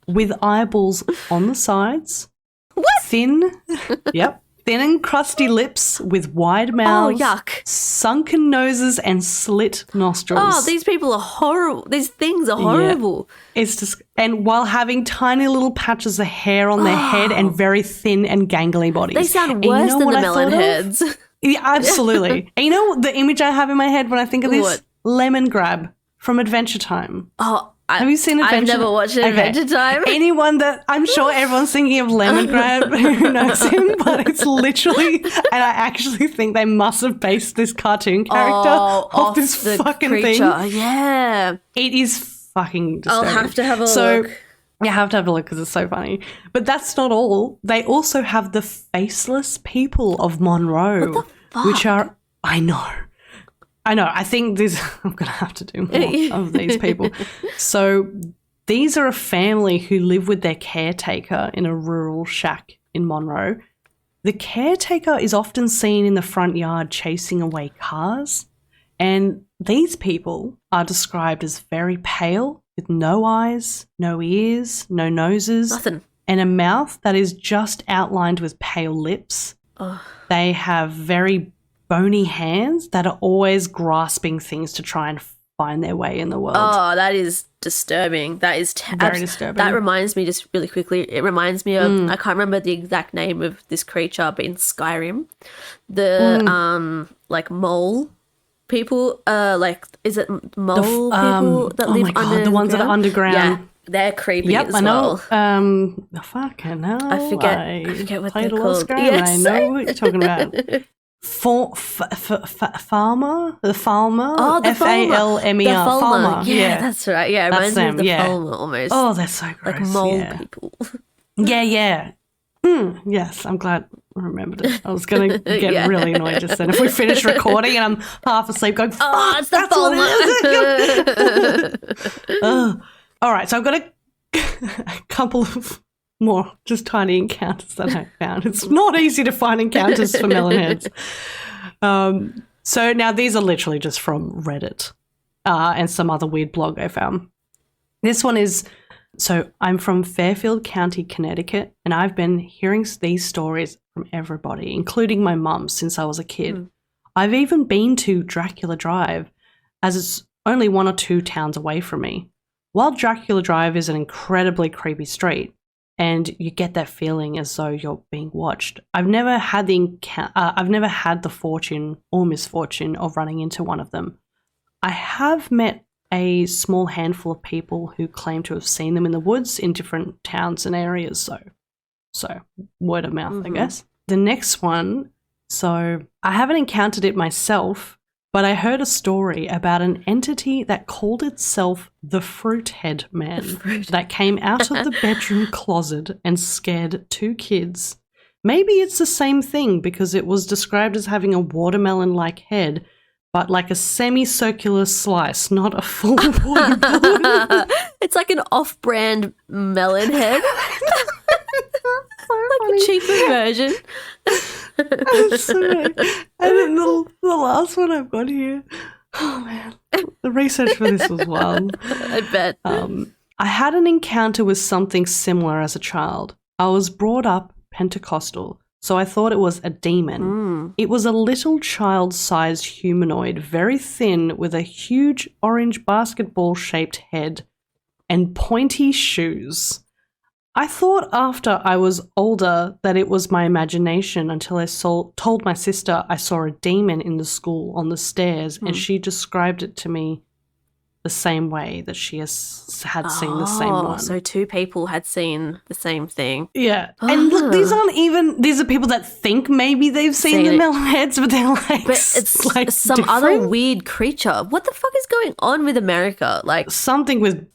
with eyeballs on the sides. What? Thin and crusty lips with wide mouths. Oh, yuck. Sunken noses and slit nostrils. Oh, these people are horrible. These things are horrible. It's just, and while having tiny little patches of hair on their head and very thin and gangly bodies. They sound And you worse know than what the I melon thought of? heads. Yeah, absolutely. And you know the image I have in my head when I think of this? What? Lemon Grab from Adventure Time. Oh, Have you seen Adventure? I've never watched Adventure Time. Anyone that, I'm sure everyone's thinking of Lemon Grab who knows him, but it's literally, and I actually think they must have based this cartoon character off this the fucking creature. thing. Yeah. It is fucking disturbing. I'll have to have a So, look. you have to have a look because it's so funny. But that's not all. They also have the faceless people of Monroe, What the fuck? which are, I know. I think this, I'm going to have to do more of these people. So these are a family who live with their caretaker in a rural shack in Monroe. The caretaker is often seen in the front yard chasing away cars. And these people are described as very pale with no eyes, no ears, no noses. Nothing. And a mouth that is just outlined with pale lips. Oh. They have very bony hands that are always grasping things to try and find their way in the world. Oh, that is disturbing. That is Very disturbing. That reminds me, just really quickly, it reminds me of, I can't remember the exact name of this creature, but in Skyrim, the like mole people, like, is it mole people that live my God, underground? the ones that are underground. Yeah, they're creepy as I know. well. Fucking hell. I forget what played they're a lot of called. Skyrim, Yes. I know what you're talking about. Farmer? The Falmer? Oh, the Falmer. The Falmer. Yeah, that's right. Yeah, it reminds me of the yeah. Falmer almost. Oh, they're so gross. like mole yeah. people. Yeah. Yes, I'm glad I remembered it. I was going to get Yeah. really annoyed just then if we finish recording and I'm half asleep going, fuck, Oh, it's the that's what it Falmer. is. All right, so I've got a couple of more just tiny encounters that I found. It's not easy to find encounters for melon heads. So now these are literally just from Reddit and some other weird blog I found. This one is, so I'm from Fairfield County, Connecticut, and I've been hearing these stories from everybody, including my mum, since I was a kid. I've even been to Dracula Drive, as it's only 1 or 2 towns away from me. While Dracula Drive is an incredibly creepy street, and you get that feeling as though you're being watched, I've never had the fortune or misfortune of running into one of them. I have met a small handful of people who claim to have seen them in the woods in different towns and areas. So word of mouth, I guess. The next one, so I haven't encountered it myself, but I heard a story about an entity that called itself the Fruithead Man that came out of the bedroom closet and scared 2 kids. Maybe it's the same thing because it was described as having a watermelon-like head, but like a semicircular slice, not a full watermelon. It's like an off-brand melon head. Like a cheaper version. Sorry. And then the last one I've got here. Oh man, the research for this was wild. I bet. I had an encounter with something similar as a child. I was brought up Pentecostal, so I thought it was a demon. It was a little child-sized humanoid, very thin, with a huge orange basketball-shaped head and pointy shoes. I thought after I was older that it was my imagination until I told my sister I saw a demon in the school on the stairs, and she described it to me the same way that she had seen the same one. So two people had seen the same thing. Yeah. And look, these are people that think maybe they've seen the Melon Heads, but they're like, but it's like some different other weird creature. What the fuck is going on with America? Like something with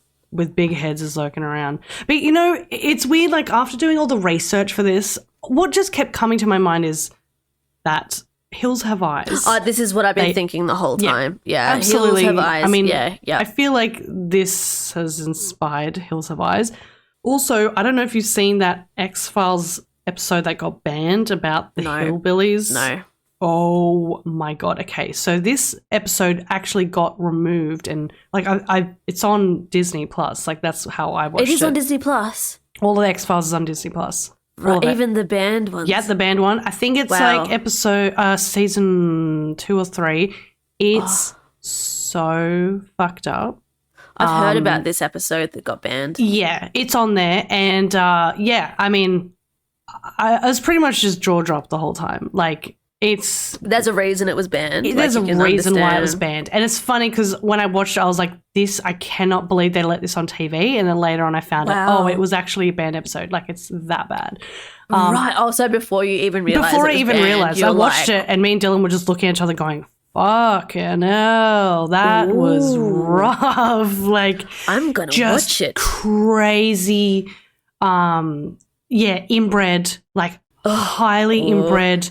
big heads is lurking around. But, you know, it's weird, like after doing all the research for this, what just kept coming to my mind is that hills have eyes. This is what I've been thinking the whole time. Yeah, absolutely. Hills have eyes. I mean, yeah. I feel like this has inspired Hills Have Eyes. Also, I don't know if you've seen that X-Files episode that got banned about the hillbillies. No. Oh my God. Okay. So this episode actually got removed, and like it's on Disney Plus. Like that's how I watched it. It is on Disney Plus. All of the X-Files is on Disney Plus. Right, even the banned ones. Yeah, the banned one. I think it's like season 2 or 3. It's so fucked up. I've heard about this episode that got banned. Yeah, it's on there. And I mean, I was pretty much just jaw dropped the whole time. Like, there's a reason it was banned. There's a reason why it was banned. And it's funny because when I watched it, I was like, I cannot believe they let this on TV. And then later on I found out, it was actually a banned episode. Like, it's that bad. Right. Oh, so before you even realized Before I even realized, I watched it and me and Dylan were just looking at each other going, fucking hell, that was rough. Like, I'm going to watch it. Crazy, inbred, like highly inbred,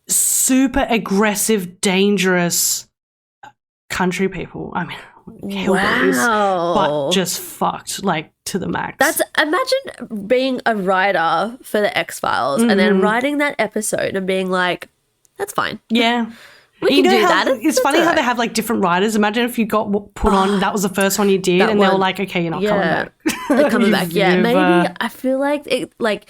super aggressive, dangerous country people. I mean, hillbillies, but just fucked, like, to the max. Imagine being a writer for the X-Files and then writing that episode and being like, that's fine. Yeah. We can do that. It's funny how they have like different writers. Imagine if you got put on, that was the first one you did, and they were like, okay, you're not coming back. They're coming back. Yeah, maybe I feel like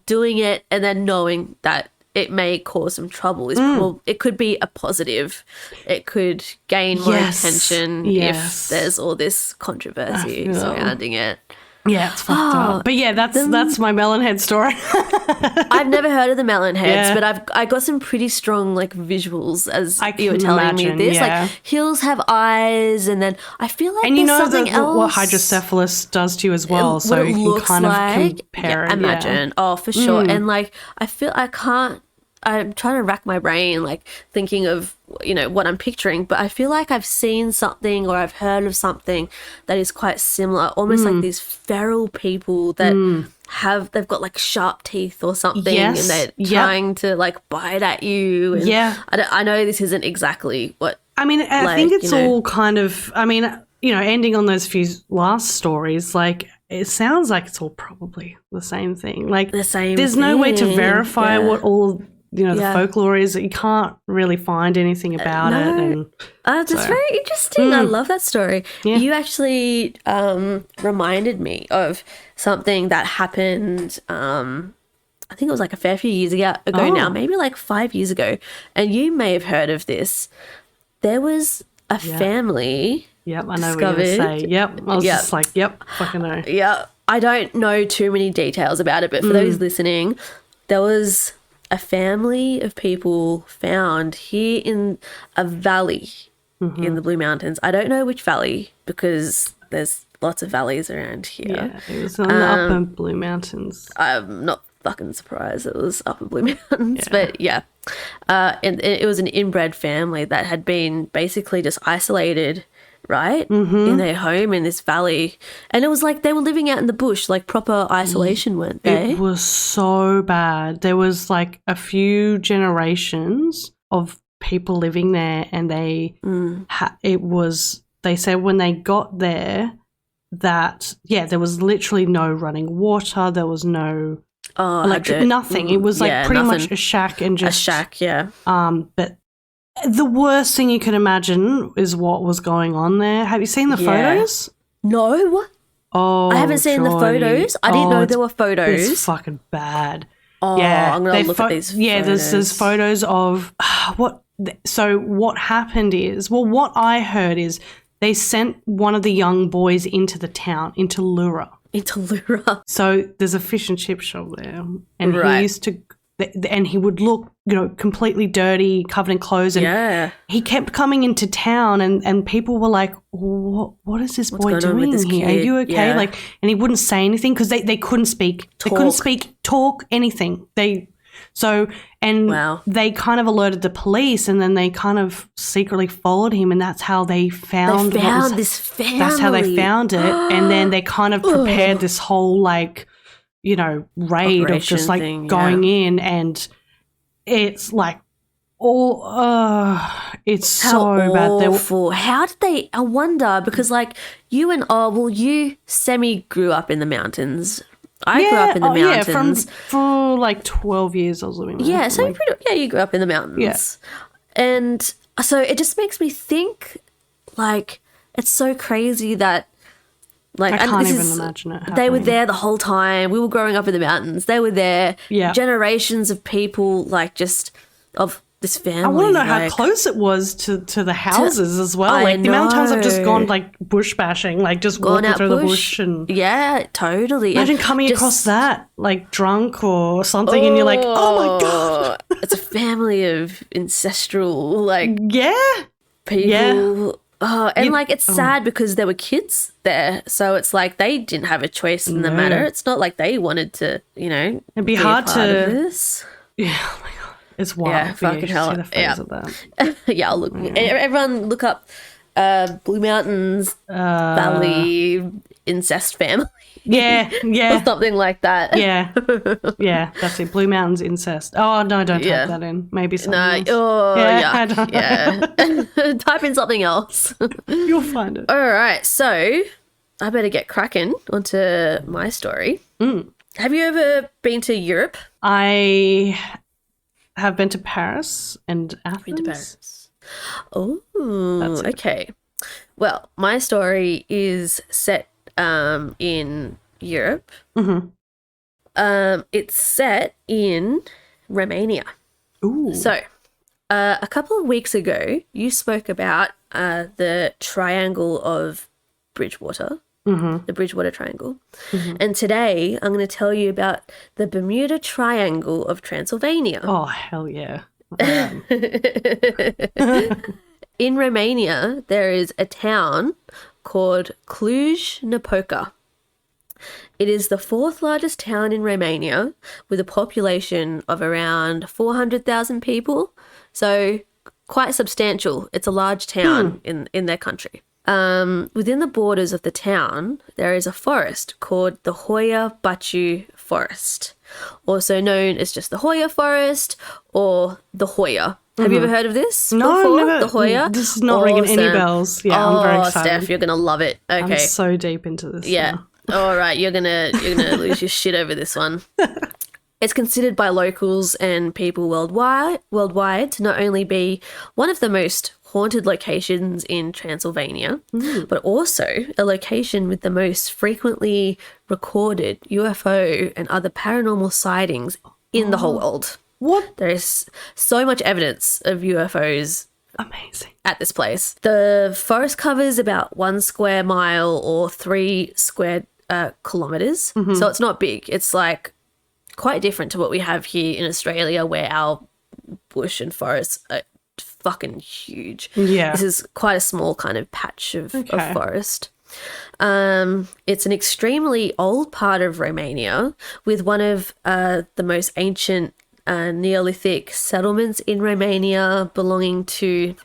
doing it and then knowing that it may cause some trouble is it could be a positive. It could gain more attention if there's all this controversy surrounding it. Yeah, it's fucked up. But yeah, that's my Melon Head story. I've never heard of the Melon Heads, but I got some pretty strong like visuals as you were telling me this. Like hills have eyes, and then I feel like there's something else. What hydrocephalus does to you as well, so you can kind of compare it. Imagine. Oh, for sure. And like I'm trying to rack my brain, like thinking of, you know, what I'm picturing, but I feel like I've seen something or I've heard of something that is quite similar, almost like these feral people that they've got like sharp teeth or something, and they're trying to like bite at you. And I know this isn't exactly what. I mean, I think it's all kind of, I mean, you know, ending on those few last stories, like, it sounds like it's all probably the same thing. Like, there's no way to verify what all, you know, the folklore is. You can't really find anything about it. And that's very interesting. I love that story. Yeah. You actually reminded me of something that happened, I think it was like a fair few years ago now, maybe like 5 years ago. And you may have heard of this. There was a family. Yep, I know what you're going to say. Yep. I was just like, fucking know. Yeah. I don't know too many details about it, but for those listening, there was a family of people found here in a valley in the Blue Mountains. I don't know which valley because there's lots of valleys around here. Yeah, it was on the upper Blue Mountains. I'm not fucking surprised it was upper Blue Mountains, but and it was an inbred family that had been basically just isolated, right, in their home in this valley. And it was like they were living out in the bush, like proper isolation, weren't they? It was so bad. There was like a few generations of people living there, and they they said when they got there that there was literally no running water, there was no electric, nothing. It was like pretty much a shack and just a shack, but the worst thing you can imagine is what was going on there. Have you seen the photos? No. Oh, I haven't seen the photos. I didn't know there were photos. It's fucking bad. Oh, yeah, I'm going to look at these photos. Yeah, there's photos of what. So what happened is, well, what I heard is they sent one of the young boys into the town, into Lura. Into Lura. So there's a fish and chip shop there, and he used to, and he would look, completely dirty, covered in clothes, and he kept coming into town, and people were like, "What is this boy doing here? Are you okay?" Yeah. Like, and he wouldn't say anything because they couldn't speak, talk, anything. They kind of alerted the police, and then they kind of secretly followed him, and that's how they found this family. That's how they found it, and then they kind of prepared this whole raid operation of just going in, and it's like it's so bad. Awful. How did they? I wonder, because you semi grew up in the mountains. I grew up in the mountains. For 12 years I was living there. Yeah, so you grew up in the mountains. Yeah. And so it just makes me think, it's so crazy that, I can't even imagine it happening. They were there the whole time. We were growing up in the mountains. They were there. Yeah. Generations of people, of this family. I want to know how close it was to the houses as well. The amount of times I've just gone bush bashing, just walking through the bush. And yeah, totally. Imagine coming across that, drunk or something, and you're like, oh my God. It's a family of ancestral, people. Yeah. Oh, and it's sad because there were kids there. So it's they didn't have a choice in the matter. It's not like they wanted to, it'd be hard to. This. Yeah, oh my God. It's wild. Yeah, fucking hell. See the photos of that. Yeah, I'll look. Everyone look up Blue Mountains Valley incest family. Yeah. Or something like that. Yeah, that's it. Blue Mountains incest. Oh, no, don't type that in. Maybe something else. Oh, I don't know. Yeah. Type in something else. You'll find it. All right, so I better get cracking onto my story. Have you ever been to Europe? I have been to Paris and Athens. Been to Paris. Oh, okay. Well, my story is set in Europe. Mm-hmm. It's set in Romania. Ooh. So, a couple of weeks ago, you spoke about the triangle of Bridgewater. Mm-hmm. The Bridgewater Triangle. Mm-hmm. And today I'm going to tell you about the Bermuda Triangle of Transylvania. Oh, hell yeah. In Romania, there is a town called Cluj-Napoca. It is the fourth largest town in Romania with a population of around 400,000 people. So quite substantial. It's a large town in their country. Within the borders of the town, there is a forest called the Hoia-Baicu Forest, also known as just the Hoia Forest or the Hoia. Have you ever heard of this before? Never. The Hoia? This is not ringing any bells. Yeah, I'm very excited. Steph, you're going to love it. Okay. I'm so deep into this. Yeah. All right, you're gonna lose your shit over this one. It's considered by locals and people worldwide to not only be one of the most haunted locations in Transylvania, but also a location with the most frequently recorded UFO and other paranormal sightings in the whole world. What? There is so much evidence of UFOs. Amazing. At this place. The forest covers about 1 square mile or 3 square kilometers. Mm-hmm. So it's not big. It's quite different to what we have here in Australia, where our bush and forests are fucking huge. Yeah. This is quite a small kind of patch of forest. It's an extremely old part of Romania with one of the most ancient Neolithic settlements in Romania belonging to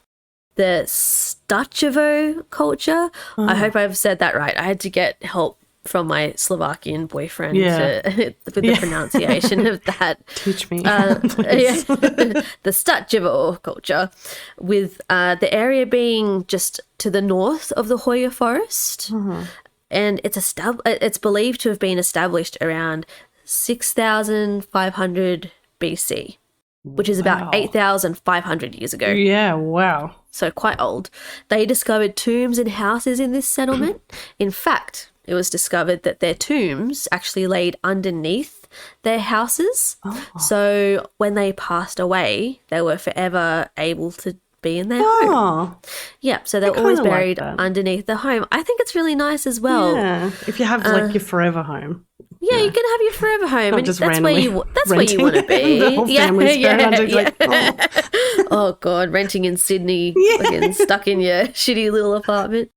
the Stachevo culture. I hope I've said that right. I had to get help from my Slovakian boyfriend with the pronunciation of that. Teach me. The Stachevo culture, with the area being just to the north of the Hoia Forest. Mm-hmm. And it's believed to have been established around 6,500 BC, which is about 8,500 years ago. Yeah, wow. So quite old. They discovered tombs and houses in this settlement. In fact, it was discovered that their tombs actually laid underneath their houses. So when they passed away, they were forever able to be in their home. Yeah, so they're always buried underneath the home. I think it's really nice as well. Yeah, if you have like your forever home. Yeah, you can have your forever home, and just that's where you want to be. The whole family's Oh God, renting in Sydney, fucking stuck in your shitty little apartment.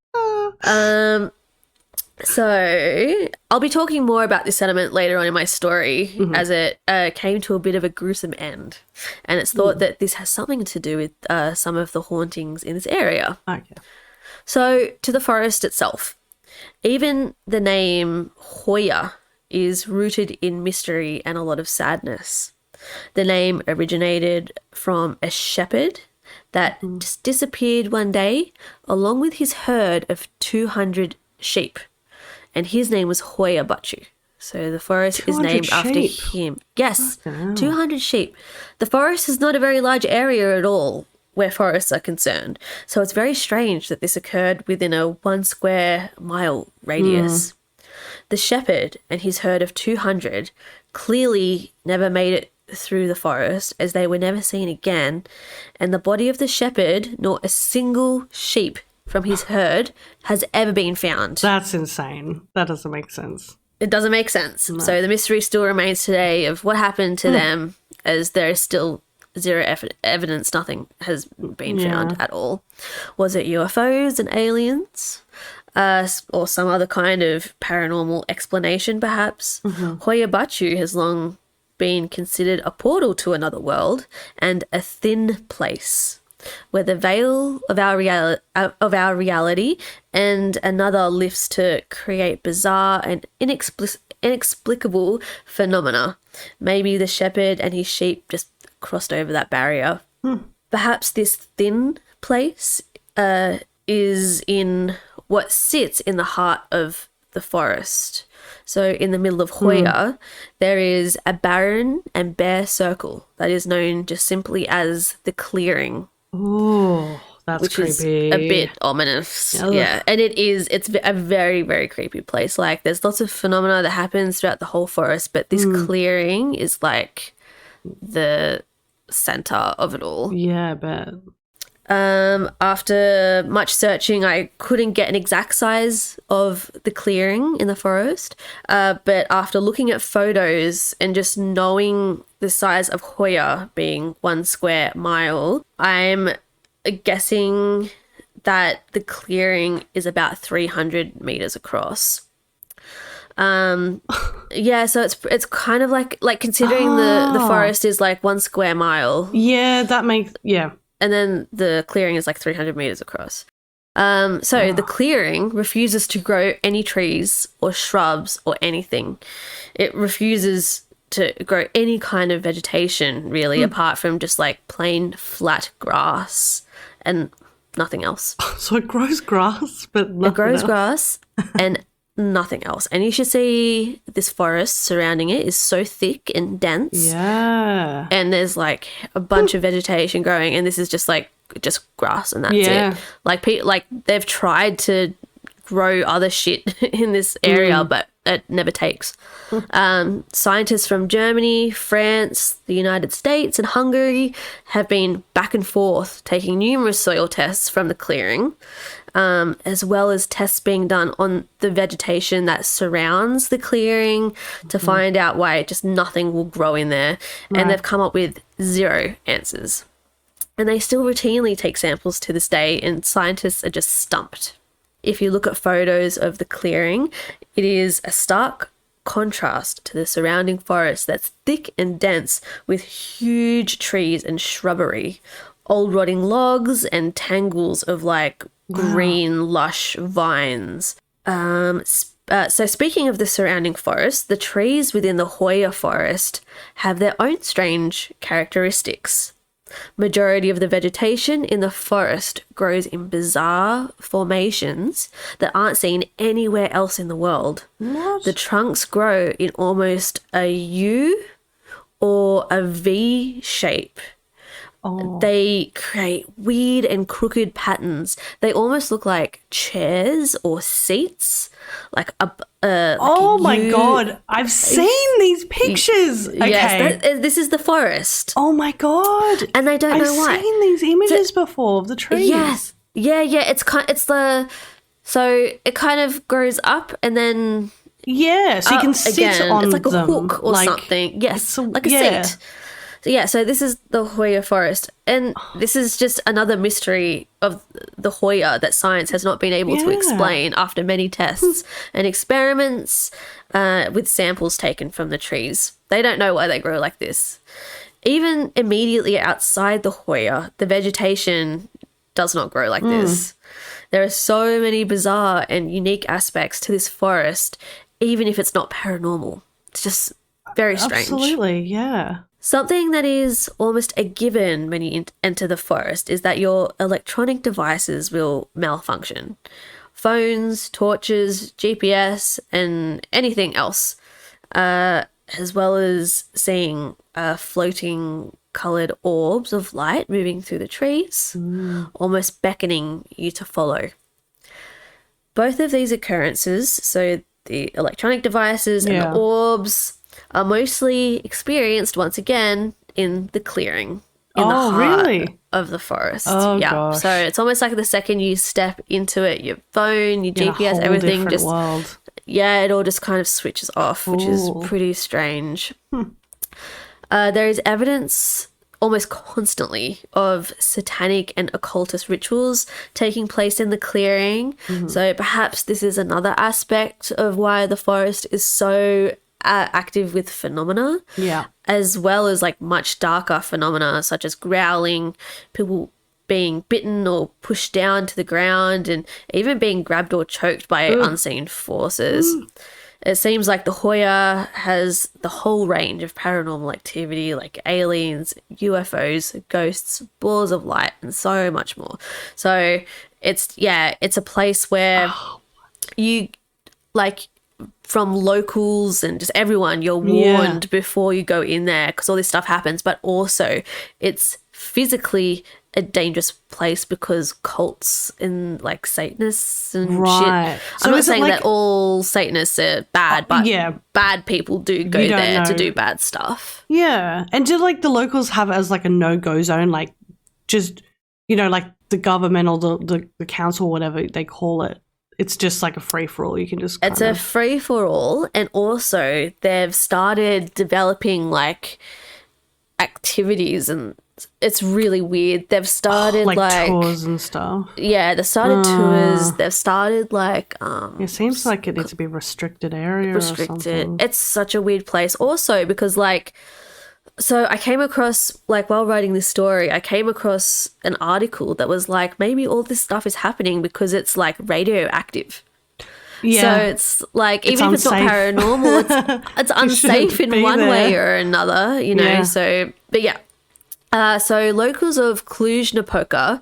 So I'll be talking more about this settlement later on in my story, as it came to a bit of a gruesome end, and it's thought that this has something to do with some of the hauntings in this area. Okay. So to the forest itself, even the name Hoia is rooted in mystery and a lot of sadness. The name originated from a shepherd that just disappeared one day along with his herd of 200 sheep, and his name was Hoia-Baicu. So the forest is named after him. Yes, 200 sheep. The forest is not a very large area at all where forests are concerned, so it's very strange that this occurred within a 1 square mile radius. The shepherd and his herd of 200 clearly never made it through the forest, as they were never seen again, and the body of the shepherd, nor a single sheep from his herd, has ever been found. That's insane. That doesn't make sense. It doesn't make sense. No. So the mystery still remains today of what happened to them, as there is still zero evidence. Nothing has been found at all. Was it UFOs and aliens? Or some other kind of paranormal explanation, perhaps? Hoia-Baicu has long been considered a portal to another world and a thin place where the veil of our reality and another lifts to create bizarre and inexplicable phenomena. Maybe the shepherd and his sheep just crossed over that barrier. Perhaps this thin place is in what sits in the heart of the forest. So in the middle of Hoia, there is a barren and bare circle that is known just simply as the clearing. Oh, that's which creepy. Is a bit ominous. Ugh. Yeah, and it's a very, very creepy place. Like, there's lots of phenomena that happens throughout the whole forest, but this clearing is like the center of it all. Yeah, I bet. After much searching, I couldn't get an exact size of the clearing in the forest. But after looking at photos and just knowing the size of Hoia being 1 square mile, I'm guessing that the clearing is about 300 meters across. Yeah, so it's kind of like considering the forest is like 1 square mile. Yeah, that makes And then the clearing is like 300 meters across. The clearing refuses to grow any trees or shrubs or anything. It refuses to grow any kind of vegetation, really, apart from just like plain flat grass and nothing else. So it grows grass, but nothing It grows else. grass and nothing else. And you should see this forest surrounding it is so thick and dense. Yeah. And there's like a bunch of vegetation growing, and this is just grass, and that's it. Like they've tried to grow other shit in this area, but it never takes. Scientists from Germany, France, the United States, and Hungary have been back and forth taking numerous soil tests from the clearing, as well as tests being done on the vegetation that surrounds the clearing to find out why just nothing will grow in there. And they've come up with 0 answers. And they still routinely take samples to this day, and scientists are just stumped. If you look at photos of the clearing, it is a stark contrast to the surrounding forest that's thick and dense with huge trees and shrubbery, old rotting logs and tangles of like green lush vines. So speaking of the surrounding forest, the trees within the Hoia forest have their own strange characteristics. Majority of the vegetation in the forest grows in bizarre formations that aren't seen anywhere else in the world. What? The trunks grow in almost a U or a V shape, They create weird and crooked patterns. They almost look like chairs or seats, like a oh my God, I've seen these pictures. Okay. Yes, this is the forest. Oh my God. And they don't know why. I've seen these images before of the trees. Yes. Yeah. So it kind of grows up and then so you can sit again. on it's like them. a hook or something. Yes, like a seat. So this is the Hoia Forest, and this is just another mystery of the Hoia that science has not been able to explain after many tests and experiments with samples taken from the trees. They don't know why they grow like this. Even immediately outside the Hoia, the vegetation does not grow like this. There are so many bizarre and unique aspects to this forest, even if it's not paranormal. It's just very strange. Absolutely, yeah. Something that is almost a given when you enter the forest is that your electronic devices will malfunction. Phones, torches, GPS, and anything else, as well as seeing floating coloured orbs of light moving through the trees, almost beckoning you to follow. Both of these occurrences, so the electronic devices and the orbs, are mostly experienced once again in the clearing in the heart of the forest. Gosh. So it's almost like the second you step into it, your phone, your GPS, everything just world. It all just kind of switches off, which is pretty strange. There is evidence almost constantly of satanic and occultist rituals taking place in the clearing. So perhaps this is another aspect of why the forest is so active with phenomena, as well as like much darker phenomena such as growling, people being bitten or pushed down to the ground, and even being grabbed or choked by unseen forces. It seems like the Hoia has the whole range of paranormal activity, like aliens, UFOs, ghosts, balls of light, and so much more. So it's a place where you like, from locals and just everyone, you're warned before you go in there because all this stuff happens. But also it's physically a dangerous place because cults and like Satanists and shit. So I'm not saying that all Satanists are bad, but bad people do go there to do bad stuff. Yeah. And do like the locals have it as like a no-go zone, like just, like the government or the council, whatever they call it? It's just like a free-for-all. You can just It's a free-for-all, and also they've started developing like activities, and it's really weird. They've started like tours and stuff. Yeah, they've started tours. They've started like it seems like it needs to be restricted area or something. It's such a weird place also because so I came across, like, while writing this story, I came across an article that was like, maybe all this stuff is happening because it's like radioactive. Yeah. So it's like, even if it's not paranormal, it's unsafe in one way or another, So, but so locals of Cluj-Napoca,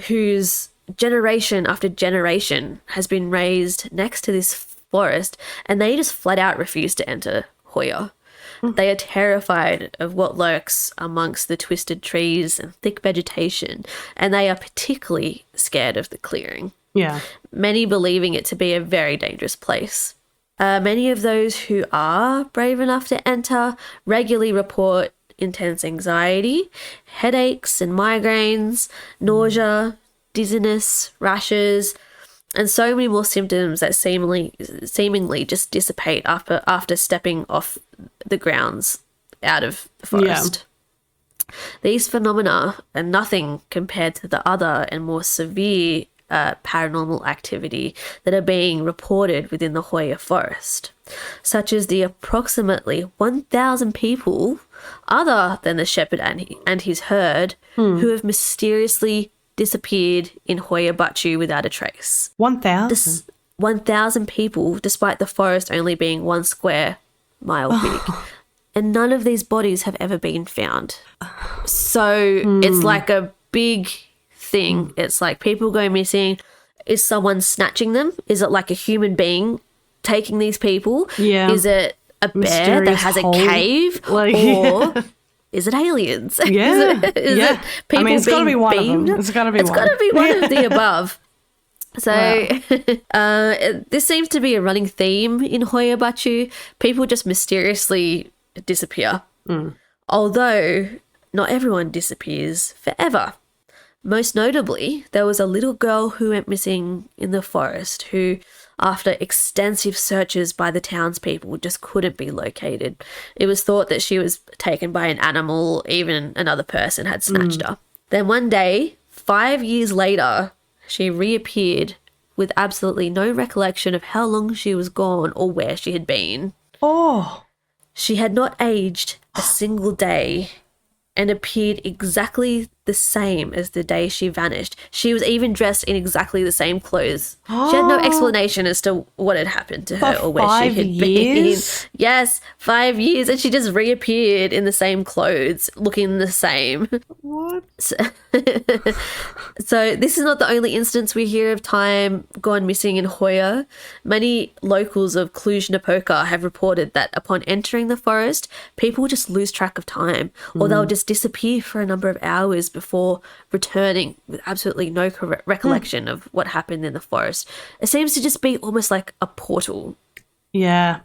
whose generation after generation has been raised next to this forest, and they just flat out refuse to enter Hoia. They are terrified of what lurks amongst the twisted trees and thick vegetation, and they are particularly scared of the clearing. Yeah. Many believing it to be a very dangerous place. Many of those who are brave enough to enter regularly report intense anxiety, headaches and migraines, nausea, dizziness, rashes, and so many more symptoms that seemingly just dissipate after stepping off the grounds out of the forest. These phenomena are nothing compared to the other and more severe paranormal activity that are being reported within the Hoia Forest, such as the approximately 1,000 people other than the shepherd and his herd who have mysteriously disappeared in Hoia-Baicu without a trace. 1,000? 1,000 people, despite the forest only being 1 square mile big. And none of these bodies have ever been found. So it's like a big thing. It's like people go missing. Is someone snatching them? Is it like a human being taking these people? Yeah. Is it a bear that has a cave? Like, or Is it aliens? Yeah. Is yeah. it people it's got to be one beamed? of them. It's got to be It's one. got to be one of the above. So this seems to be a running theme in Hoia-Baicu. People just mysteriously disappear. Although not everyone disappears forever. Most notably, there was a little girl who went missing in the forest who, after extensive searches by the townspeople, just couldn't be located. It was thought that she was taken by an animal, even another person had snatched her. Then one day, 5 years later, she reappeared with absolutely no recollection of how long she was gone or where she had been. Oh. She had not aged a single day and appeared exactly the same as the day she vanished. She was even dressed in exactly the same clothes. She had no explanation as to what had happened to her or where she had been. Yes, 5 years, and she just reappeared in the same clothes, looking the same. What? So this is not the only instance we hear of time gone missing in Hoia. Many locals of Cluj-Napoca have reported that upon entering the forest, people just lose track of time, or they'll just disappear for a number of hours before returning with absolutely no recollection of what happened in the forest. It seems to just be almost like a portal. Yeah.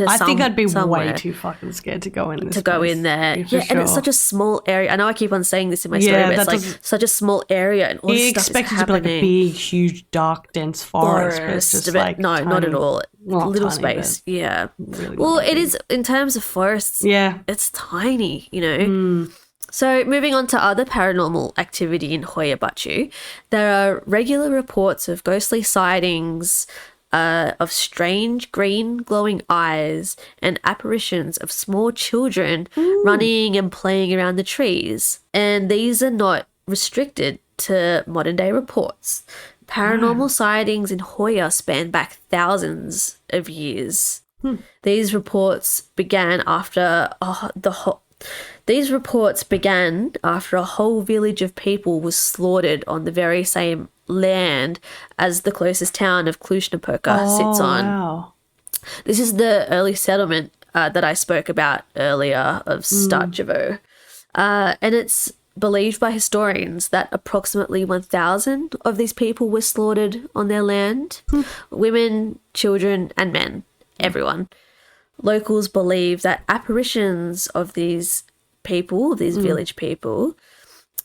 I think I'd be somewhere. Way too fucking scared to go in this to go place. in there. Yeah, sure. and it's such a small area. I know I keep on saying this in my story, but it's like such a small area and all this stuff is happening. You expect it to be like a big, huge, dark, dense forest. But it's just like no, tiny, not at all. Little tiny, space. Yeah. Really well, it is in terms of forests. Yeah. It's tiny, you know. So moving on to other paranormal activity in Hoia-Baicu, there are regular reports of ghostly sightings, of strange green glowing eyes and apparitions of small children running and playing around the trees. And these are not restricted to modern day reports. Paranormal sightings in Hoia span back thousands of years. These reports began after a whole village of people was slaughtered on the very same land as the closest town of Cluj-Napoca sits on. Wow. This is the early settlement that I spoke about earlier of Starchevo. And it's believed by historians that approximately 1,000 of these people were slaughtered on their land. Women, children, and men. Everyone. Locals believe that apparitions of these people, these village people,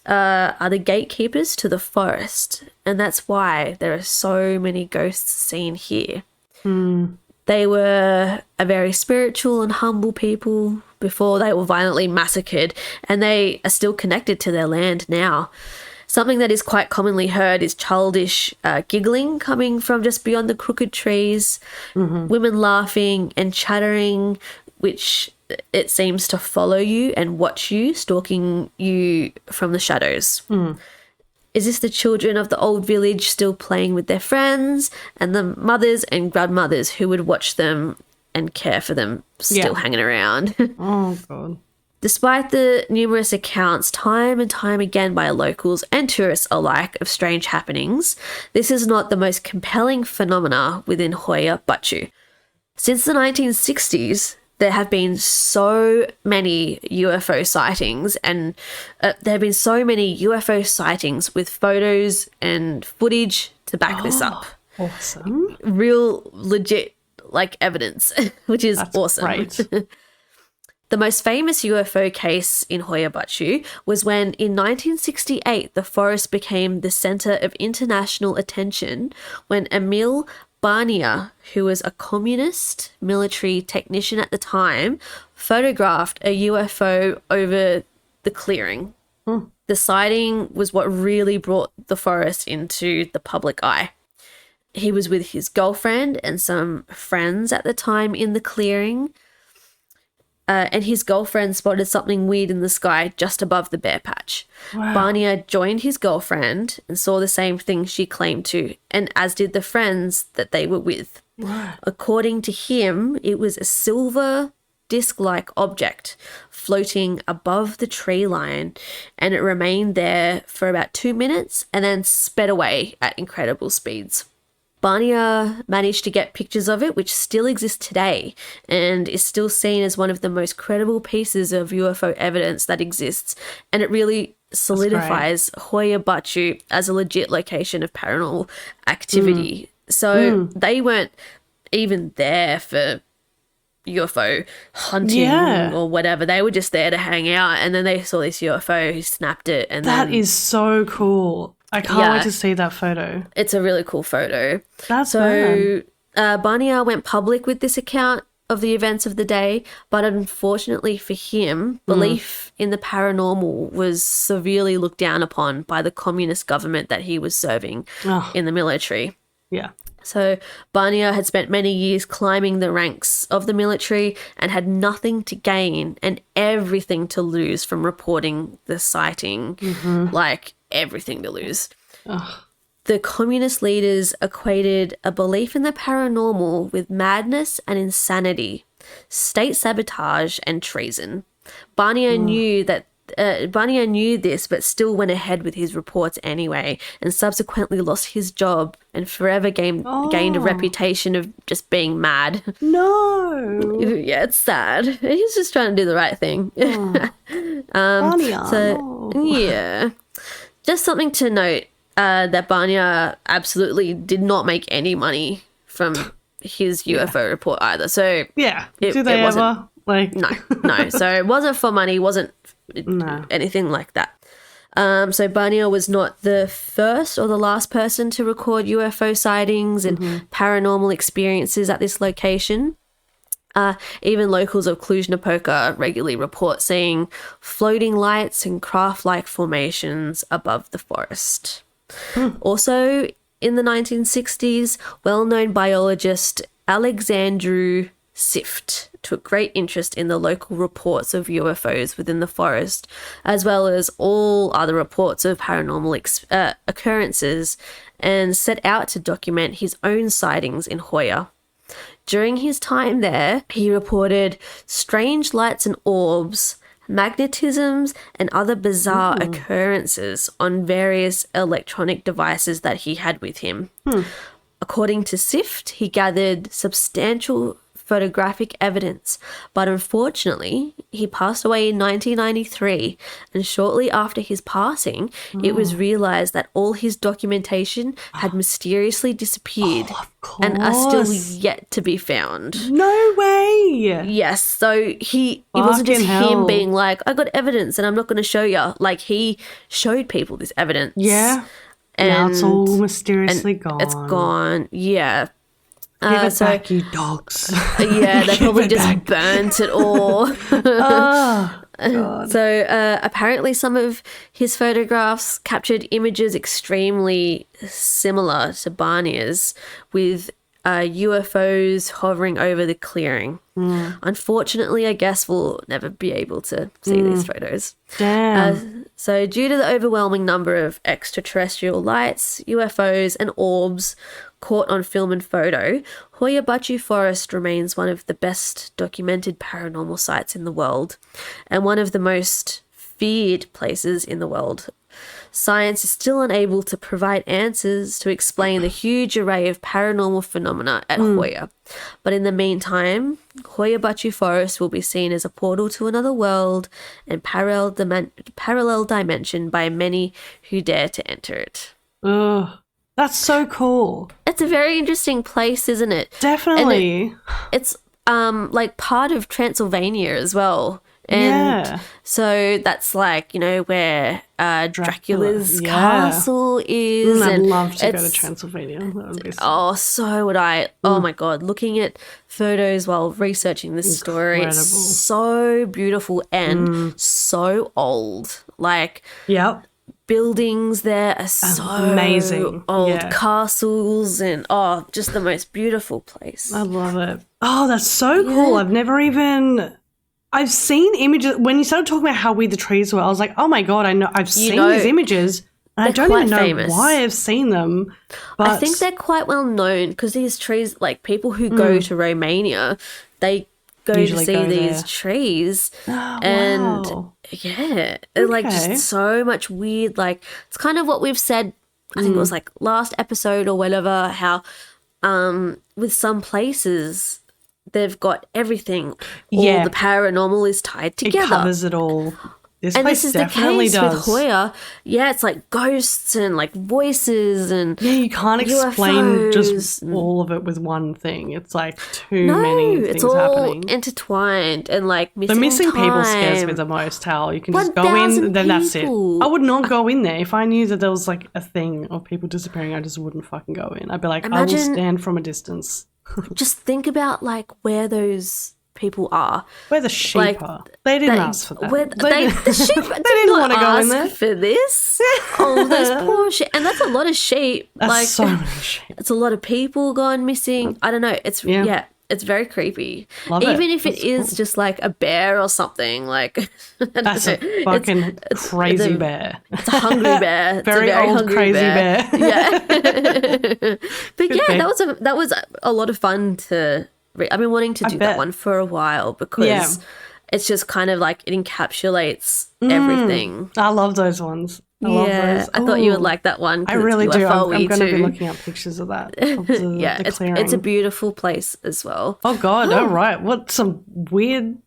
are the gatekeepers to the forest, and that's why there are so many ghosts seen here. They were a very spiritual and humble people before they were violently massacred, and they are still connected to their land now. Something that is quite commonly heard is childish giggling coming from just beyond the crooked trees, women laughing and chattering, which it seems to follow you and watch you, stalking you from the shadows. Is this the children of the old village still playing with their friends, and the mothers and grandmothers who would watch them and care for them still hanging around? Oh, God. Despite the numerous accounts time and time again by locals and tourists alike of strange happenings, this is not the most compelling phenomena within Hoia-Baicu. Since the 1960s, there have been so many UFO sightings, and there have been so many UFO sightings with photos and footage to back this up. Awesome. Real legit evidence, which is awesome. Right. The most famous UFO case in Hoia-Baicu was when, in 1968, the forest became the center of international attention when Emil Barnia, who was a communist military technician at the time, photographed a UFO over the clearing. The sighting was what really brought the forest into the public eye. He was with his girlfriend and some friends at the time in the clearing. And his girlfriend spotted something weird in the sky just above the bear patch. Wow. Barnia joined his girlfriend and saw the same thing she claimed to, and as did the friends that they were with. Wow. According to him, it was a silver disc-like object floating above the tree line, and it remained there for about 2 minutes and then sped away at incredible speeds. Barnier managed to get pictures of it, which still exists today and is still seen as one of the most credible pieces of UFO evidence that exists. And it really solidifies Hoia-Baicu as a legit location of paranormal activity. So they weren't even there for UFO hunting or whatever. They were just there to hang out, and then they saw this UFO who snapped it. And that is so cool. I can't wait to see that photo. It's a really cool photo. That's so Barnier went public with this account of the events of the day, but unfortunately for him, belief in the paranormal was severely looked down upon by the communist government that he was serving in the military. Yeah. So Barnier had spent many years climbing the ranks of the military and had nothing to gain and everything to lose from reporting the sighting, like everything to lose. The communist leaders equated a belief in the paranormal with madness and insanity, state sabotage and treason. Barnier knew this, but still went ahead with his reports anyway, and subsequently lost his job and forever gained a reputation of just being mad. No. Yeah, it's sad. He was just trying to do the right thing. Yeah. Just something to note, that Barnier absolutely did not make any money from his UFO report either. So do they ever? Like no. So it wasn't for money, wasn't anything like that. So Barnier was not the first or the last person to record UFO sightings and paranormal experiences at this location. Even locals of Cluj-Napoca regularly report seeing floating lights and craft-like formations above the forest. Also, in the 1960s, well-known biologist Alexandru Sift took great interest in the local reports of UFOs within the forest, as well as all other reports of paranormal occurrences, and set out to document his own sightings in Hoia. During his time there, he reported strange lights and orbs, magnetisms, and other bizarre occurrences on various electronic devices that he had with him. According to Sift, he gathered substantial photographic evidence, but unfortunately, he passed away in 1993, and shortly after his passing, it was realized that all his documentation had mysteriously disappeared and are still yet to be found. No way! Yes, so it wasn't just him being like, I got evidence and I'm not going to show you. Like, he showed people this evidence. Yeah. And now it's all mysteriously gone. It's gone, yeah. Give it back, you dogs. Yeah, they probably just burnt it all. God. So apparently some of his photographs captured images extremely similar to Barnier's, with UFOs hovering over the clearing. Unfortunately, I guess we'll never be able to see these photos. Damn. So due to the overwhelming number of extraterrestrial lights, UFOs and orbs caught on film and photo, Hoia-Baicu Forest remains one of the best documented paranormal sites in the world and one of the most feared places in the world. Science is still unable to provide answers to explain the huge array of paranormal phenomena at Hoia. But in the meantime, Hoia-Baicu Forest will be seen as a portal to another world and parallel dimension by many who dare to enter it. Ugh. That's so cool. It's a very interesting place, isn't it? Definitely. It's like part of Transylvania as well. And so that's like, you know, where Dracula's castle is. I'd love to go to Transylvania. That would be so would I. Oh my God. Looking at photos while researching this story, it's so beautiful and so old. Like, buildings there are so amazing. Old castles and just the most beautiful place. I love it. Oh, that's so cool. I've seen images. When you started talking about how weird the trees were, I was like, oh my God, I know. I've seen these images and I don't even know why I've seen them. But I think they're quite well known because these trees, like people who go to Romania, they go to see these trees. And like just so much weird, like it's kind of what we've said I think it was like last episode or whatever, how with some places they've got everything. All the paranormal is tied together. It covers it all. This and place this is the definitely case does. with Hoia. Yeah, it's like ghosts and like voices and you can't explain UFOs. just all of it with one thing. It's like too many things it's all happening. Intertwined and like The missing people scares me the most. How you can just go 1,000 in, then that's it. people. I would not go in there if I knew that there was like a thing of people disappearing. I just wouldn't fucking go in. I'd be like, I will stand from a distance. Just think about like where those people are. Where the sheep are. They didn't ask for that. The sheep they didn't want to go in there for this. Oh, those poor sheep. And that's a lot of sheep. That's like so many sheep. It's a lot of people gone missing. I don't know. It's it's very creepy. Love Even it. if it is just like a bear or something. Like that's a fucking crazy bear. It's a hungry bear. Very old hungry crazy bear. Yeah. But that was a lot of fun to read. I've been wanting to do that one for a while because it's just kind of like it encapsulates everything. I love those ones. I love those. I thought you would like that one. I really do. I'm going to be looking up pictures of that. Of the clearing. It's a beautiful place as well. Oh God! All right, what some weird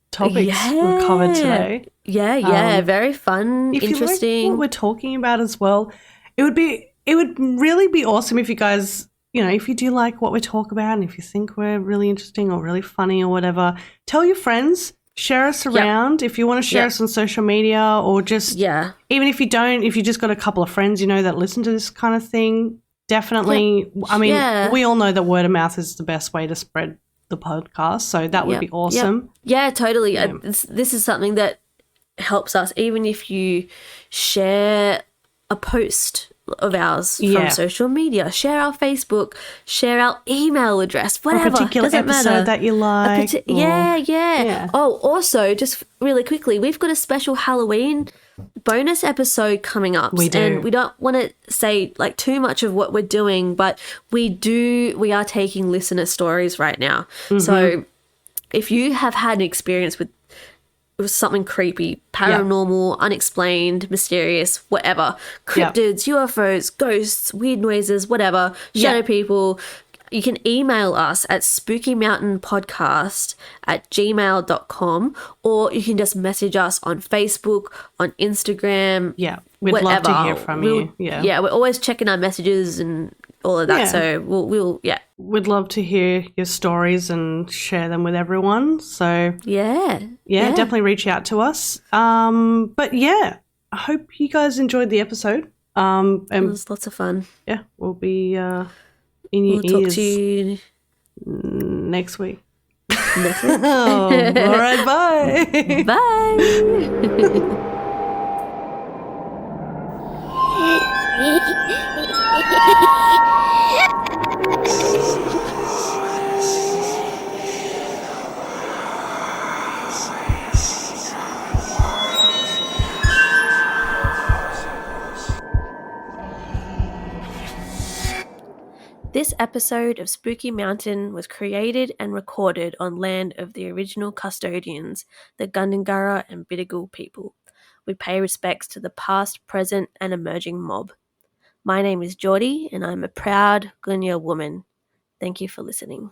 topics we've covered today. Yeah, very fun, if interesting. You like what we're talking about as well, it would really be awesome if you guys, if you do like what we talk about and if you think we're really interesting or really funny or whatever, tell your friends. Share us around if you want to share us on social media or just even if you don't, if you just got a couple of friends that listen to this kind of thing, definitely. I mean, we all know that word of mouth is the best way to spread the podcast, so that would be awesome. Yeah, totally. This is something that helps us, even if you share a post of ours from social media, share our Facebook, share our email address, whatever. A particular episode that you like. Yeah. Oh, also, just really quickly, we've got a special Halloween bonus episode coming up. We do. And we don't want to say like too much of what we're doing, but we are taking listener stories right now. So if you have had an experience with something creepy, paranormal, unexplained, mysterious, whatever, cryptids, UFOs, ghosts, weird noises, whatever, shadow people, you can email us at spookymountainpodcast@gmail.com, or you can just message us on Facebook, on Instagram. Yeah, we'd love to hear from you. Yeah, we're always checking our messages and all of that. So we'll we'd love to hear your stories and share them with everyone. So yeah, definitely reach out to us. But yeah, I hope you guys enjoyed the episode. And it was lots of fun. Yeah, we'll be in your ears. Talk to you next week. All right, bye. Bye. This episode of Spooky Mountain was created and recorded on land of the original custodians, the Gundungurra and Bidjigal people. We pay respects to the past, present, and emerging mob. My name is Jordi, and I'm a proud Gunya woman. Thank you for listening.